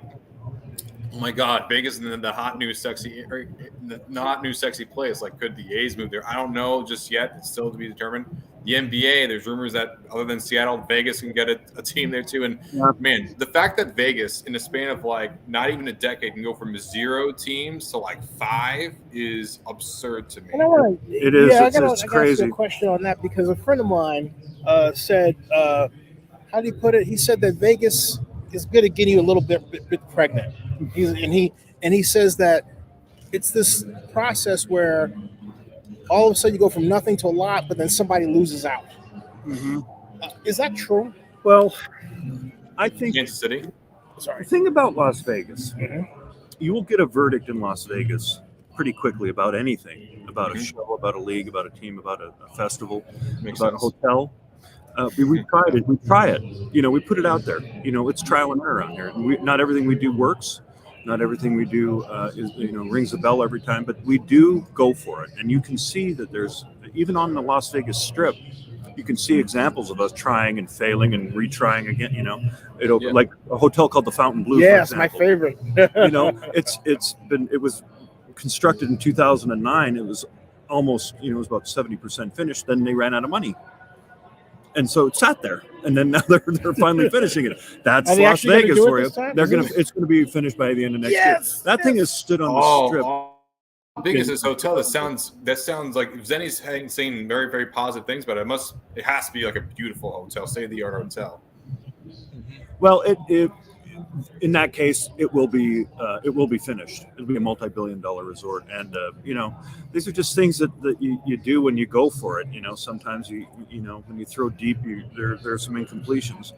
oh my God, Vegas is the hot new sexy, not new sexy place. Could the A's move there? I don't know just yet. It's still to be determined. The NBA, there's rumors that other than Seattle, Vegas can get a team there too. And man, the fact that Vegas, in a span of not even a decade, can go from 0 teams to 5 is absurd to me. It is. Yeah, it's crazy. I got a question on that because a friend of mine said, how do you put it? He said that Vegas is good at getting you a little bit pregnant. He says that it's this process where all of a sudden you go from nothing to a lot, but then somebody loses out. Mm-hmm. Is that true? Well, I think Kansas City. The thing about Las Vegas, you will get a verdict in Las Vegas pretty quickly about anything, about a show, about a league, about a team, about a festival, about a hotel. We tried it. We try it. We put it out there. It's trial and error around here. Not everything we do works. Not everything we do rings the bell every time, but we do go for it. And you can see that there's, even on the Las Vegas Strip, you can see examples of us trying and failing and retrying again. Like a hotel called the Fountain Blue. Yes, my favorite. It was constructed in 2009. It was almost, it was about 70% finished. Then they ran out of money. And so it sat there, and then now they're finally finishing it. That's Las Vegas for you. It's going to be finished by the end of next year. That thing has stood on the strip. How big is this hotel? That sounds like Zenny's saying very, very positive things, but it has to be a beautiful hotel, state-of-the-art hotel. Well, in that case, it will be finished. It'll be a multi-billion-dollar resort, and these are just things that you do when you go for it. Sometimes when you throw deep, there's some incompletions,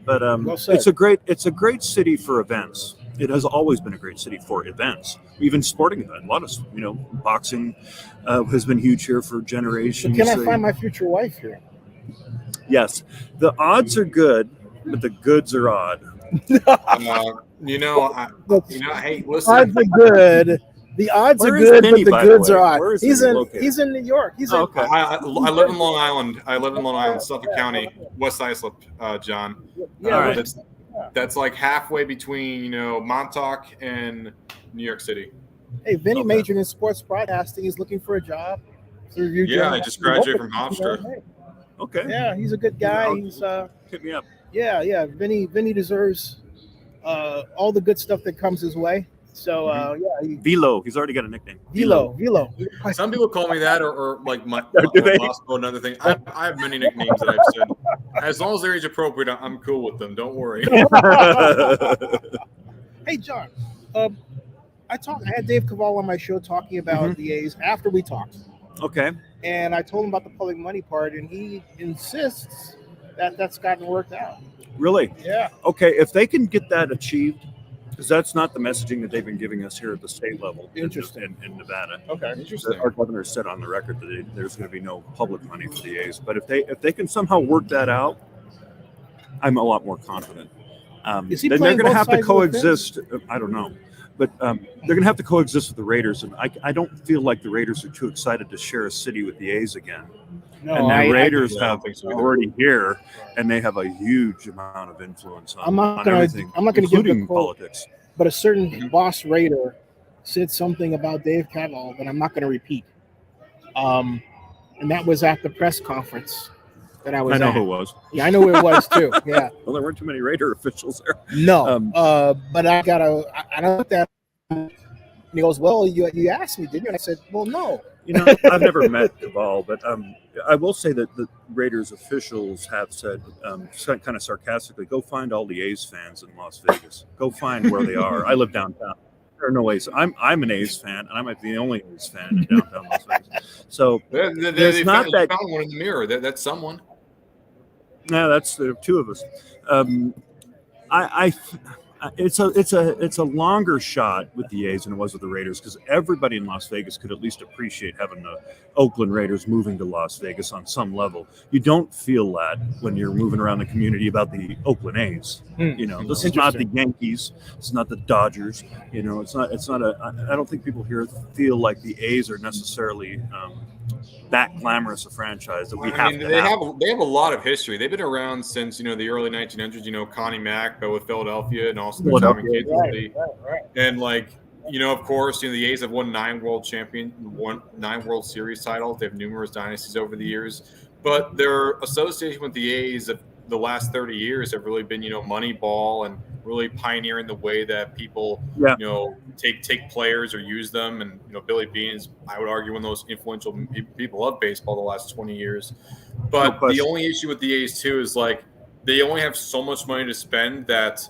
but it's a great city for events. It has always been a great city for events, even sporting events. A lot of boxing has been huge here for generations. So can I find my future wife here? Yes, the odds are good, but the goods are odd. Hey, listen. Odds are good. The odds are good, but the goods are odd. He's in New York. Okay. I live in Long Island. Suffolk County, West Islip, John. That's halfway between Montauk and New York City. Hey, Vinny majored in sports broadcasting. He's looking for a job. I just graduated from Hofstra. Okay. Yeah, he's a good guy. He's hit me up. Yeah. Vinny deserves all the good stuff that comes his way. So Velo. He's already got a nickname. Velo. Some people call me that, or like Do they? Moscow, another thing. I have many nicknames that I've said. As long as they're age appropriate, I'm cool with them. Don't worry. Hey, John. I had Dave Cavall on my show talking about the A's after we talked. Okay. And I told him about the public money part, and he insists that that's gotten worked out. Really? Yeah. Okay. If they can get that achieved, because that's not the messaging that they've been giving us here at the state level. Interesting. In Nevada. Okay. Interesting. Our governor said on the record that there's going to be no public money for the A's. But if they can somehow work that out, I'm a lot more confident. Is he then they're playing going to both have to sides of the coexist. I don't know. But they're going to have to coexist with the Raiders. And I don't feel like the Raiders are too excited to share a city with the A's again. No, And the Raiders I have don't think so either. already here, and they have a huge amount of influence on, I'm not gonna everything, give the including quote, politics. but a certain boss Raider said something about Dave Cavall that I'm not going to repeat. And that was at the press conference that I was I know at. who it was. Yeah, I know who it was too. Yeah. Well, there weren't too many Raider officials there. No. Um, But I looked at him, and he goes, "Well, you asked me, didn't you?" And I said, "Well, no." You know, I've never met Cavall, but I will say that the Raiders officials have said, kind of sarcastically, go find all the A's fans in Las Vegas. Go find where they are. I live downtown. There are no A's. I'm an A's fan, and I might be the only A's fan in downtown Las Vegas. So They not found, that. found one in the mirror. That's someone. No, that's the two of us. It's a longer shot with the A's than it was with the Raiders, because everybody in Las Vegas could at least appreciate having the Oakland Raiders moving to Las Vegas on some level. You don't feel that when you're moving around the community about the Oakland A's. You know, this is not the Yankees. It's not the Dodgers. You know, it's not I don't think people here feel like the A's are necessarily that glamorous a franchise that we have to they have. have a lot of history. They've been around since the early 1900s. Connie Mack, but with Philadelphia, and also the Tommy Kids League. And of course, the A's have won 9 World Series titles. They have numerous dynasties over the years, but their association with the A's of the last 30 years have really been Moneyball and really pioneering the way that people take players or use them. And Billy Beane is, I would argue, one of those influential people of baseball the last 20 years. But the only issue with the A's too is they only have so much money to spend that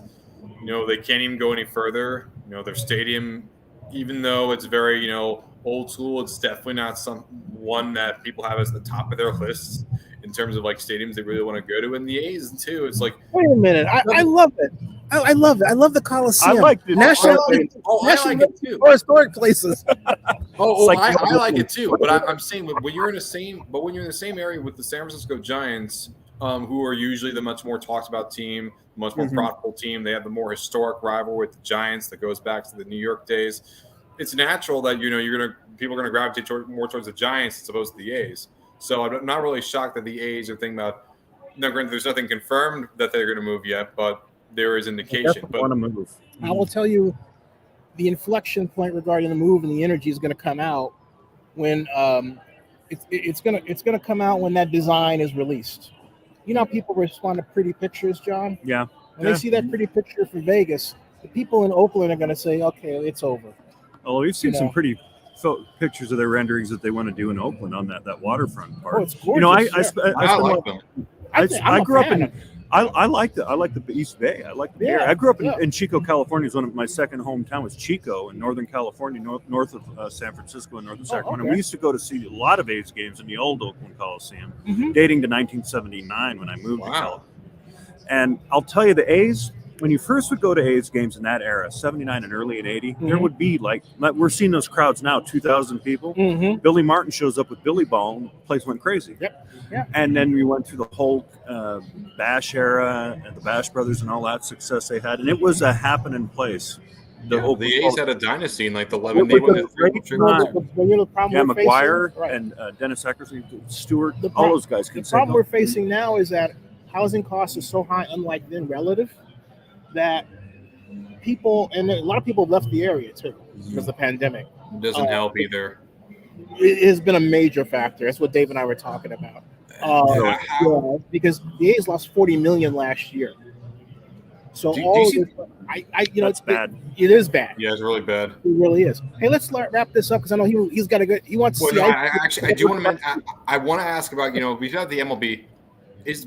they can't even go any further. Their stadium, even though it's very old school, it's definitely not one that people have as the top of their lists in terms of stadiums they really want to go to. And the A's too, it's wait a minute, I love it. I love it. I love the Coliseum. I like the national I like it too. or historic places. I like it too. But I'm saying when you're in the same area with the San Francisco Giants, who are usually the much more talked about team, much more profitable team. They have the more historic rivalry with the Giants that goes back to the New York days. It's natural that people are gonna gravitate more towards the Giants as opposed to the A's. So I'm not really shocked that the A's are thinking about. Now, granted, there's nothing confirmed that they're going to move yet, but there is indication. But want to move. I will tell you, the inflection point regarding the move and the energy is going to come out when it's going to come out when that design is released. You know how people respond to pretty pictures, John? Yeah. When they see that pretty picture for Vegas, the people in Oakland are going to say, "Okay, it's over." Well, we've seen some pretty pictures of their renderings that they want to do in Oakland on that waterfront part. Oh, it's gorgeous. I like them. I grew up in. I like the East Bay. I like the area. I grew up in Chico, California. One of my second hometown was Chico in Northern California, north of San Francisco and north of Sacramento. We used to go to see a lot of A's games in the old Oakland Coliseum, dating to 1979 when I moved to California. And I'll tell you, the A's, when you first would go to A's games in that era, 79 and early in 80, there would be we're seeing those crowds now, 2,000 people. Billy Martin shows up with Billy Ball, and the place went crazy. And then we went through the whole Bash era and the Bash Brothers and all that success they had. And it was a happening place. The A's had a dynasty in the 11 they won the McGuire and Dennis Eckersley, Stewart, all those guys. The problem we're facing now is that housing costs are so high, unlike then relative, that people, and a lot of people left the area too because of the pandemic. It doesn't help either. It has been a major factor. That's what Dave and I were talking about. Because the A's lost $40 million last year. So Do you all see- of this, That's bad. It is bad. Yeah, it's really bad. It really is. Hey, let's wrap this up because I know he's got a good. He wants to Well, see. no, I do want to. I want to ask about we have the MLB.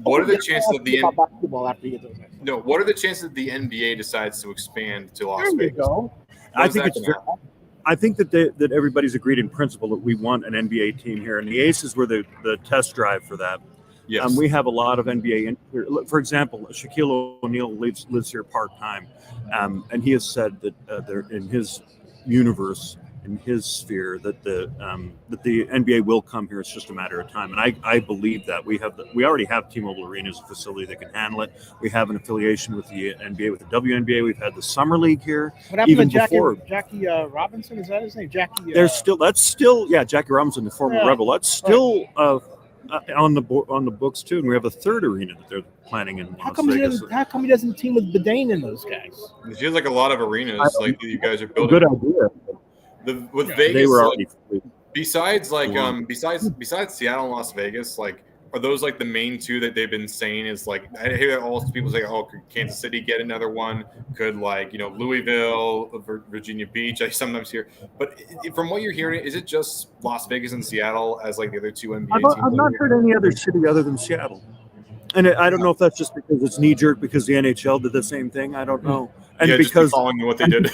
What are the chances of the basketball after you get those? no? What are the chances that the NBA decides to expand to Las There you Vegas? go. I think that everybody's agreed in principle that we want an NBA team here, and the Aces were the test drive for that. Yes. We have a lot of NBA. For example, Shaquille O'Neal lives here part time, and he has said that they're in his universe, in his sphere, that the NBA will come here. It's just a matter of time, and I believe that we already have T-Mobile Arena as a facility that can handle it. We have an affiliation with the NBA, with the WNBA. We've had the Summer League here. What happened even to Jackie before. Jackie Robinson? Is that his name? Jackie. That's still Jackie Robinson, the former Yeah. Rebel. That's still on the books too, and we have a third arena that they're planning in How Las come Vegas. how come he doesn't team with Bedane and those guys? It feels like a lot of arenas like you guys are A building. good idea. With They Vegas, were like, already. besides besides Seattle and Las Vegas, like are those like the main two that they've been saying is like I hear all people say, oh, could Kansas City get another one? Could Louisville, Virginia Beach? I sometimes hear, but from what you're hearing, is it just Las Vegas and Seattle as like the other two NBA teams? I've not heard any other city other than Seattle, and I don't know if that's just because it's knee jerk because the NHL did the same thing. I don't know, and yeah, because just following what they did.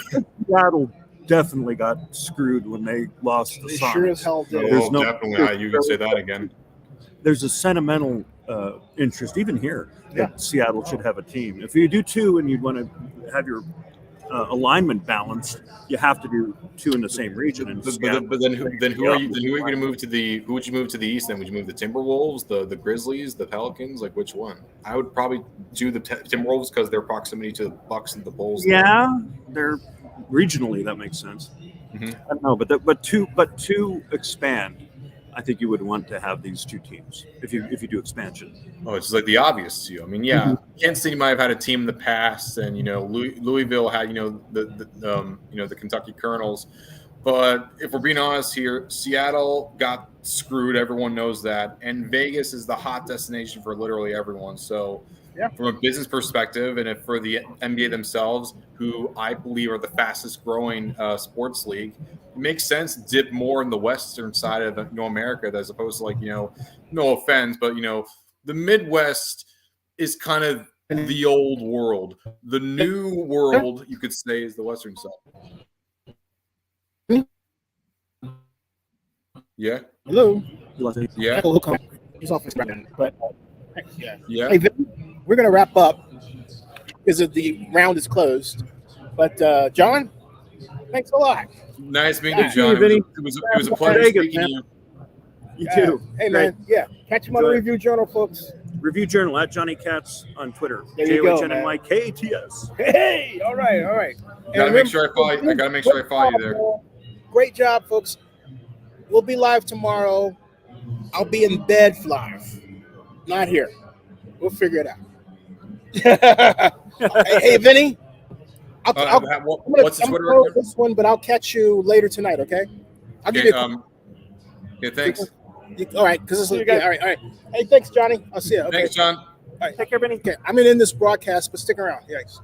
Seattle definitely got screwed when they lost the They Sonics. sure as hell did. There's no- definitely. You can say that again. There's a sentimental interest, even here, that Yeah. Seattle should have a team. If you do two and you want to have your alignment balanced, you have to do two in the same region. And But then who are you going to move to the? Who would you move to the east? Then would you move the Timberwolves, the Grizzlies, the Pelicans? Like which one? I would probably do the Timberwolves because their proximity to the Bucks and the Bulls. Yeah, they're regionally that makes sense. Mhm. I don't know, but to expand, I think you would want to have these two teams if you do expansion. Oh, it's like the obvious to you. I mean, yeah, Kansas City might have had a team in the past, and Louisville had the Kentucky Colonels. But if we're being honest here, Seattle got screwed. Everyone knows that, and Vegas is the hot destination for literally everyone. So, Yeah. from a business perspective, and for the NBA themselves, who I believe are the fastest growing sports league, it makes sense to dip more in the western side of America as opposed to no offense, but the Midwest is kind of the old world. The new world, you could say, is the western side. Yeah. Hello. Yeah. Hello. He's off his ground, but yeah. Yeah. Hey, we're gonna wrap up because the round is closed. But John, thanks a lot. Nice meeting you, Thank you, John. Vinny. It was a pleasure Vegas, speaking man. to you. You Yeah. too. Hey Great. man, yeah. Catch him on the Enjoy it. Review Journal, folks. Review Journal at Johnny Katz on Twitter. There you go, JOHNNYKATS. Hey, all right. Gotta make sure I follow you. I gotta make sure I follow you there. Great job, folks. We'll be live tomorrow. I'll be in bed live, not here. We'll figure it out. hey, Vinny. What's the Twitter close account? this one, but I'll catch you later tonight. Okay. I'll give Okay, you. yeah, thanks. All right, because See you guys. all right. Hey, thanks, Johnny. I'll see you. Okay. Thanks, John. All right. Take care, Vinny. Okay, I'm in this broadcast, but stick around. Thanks.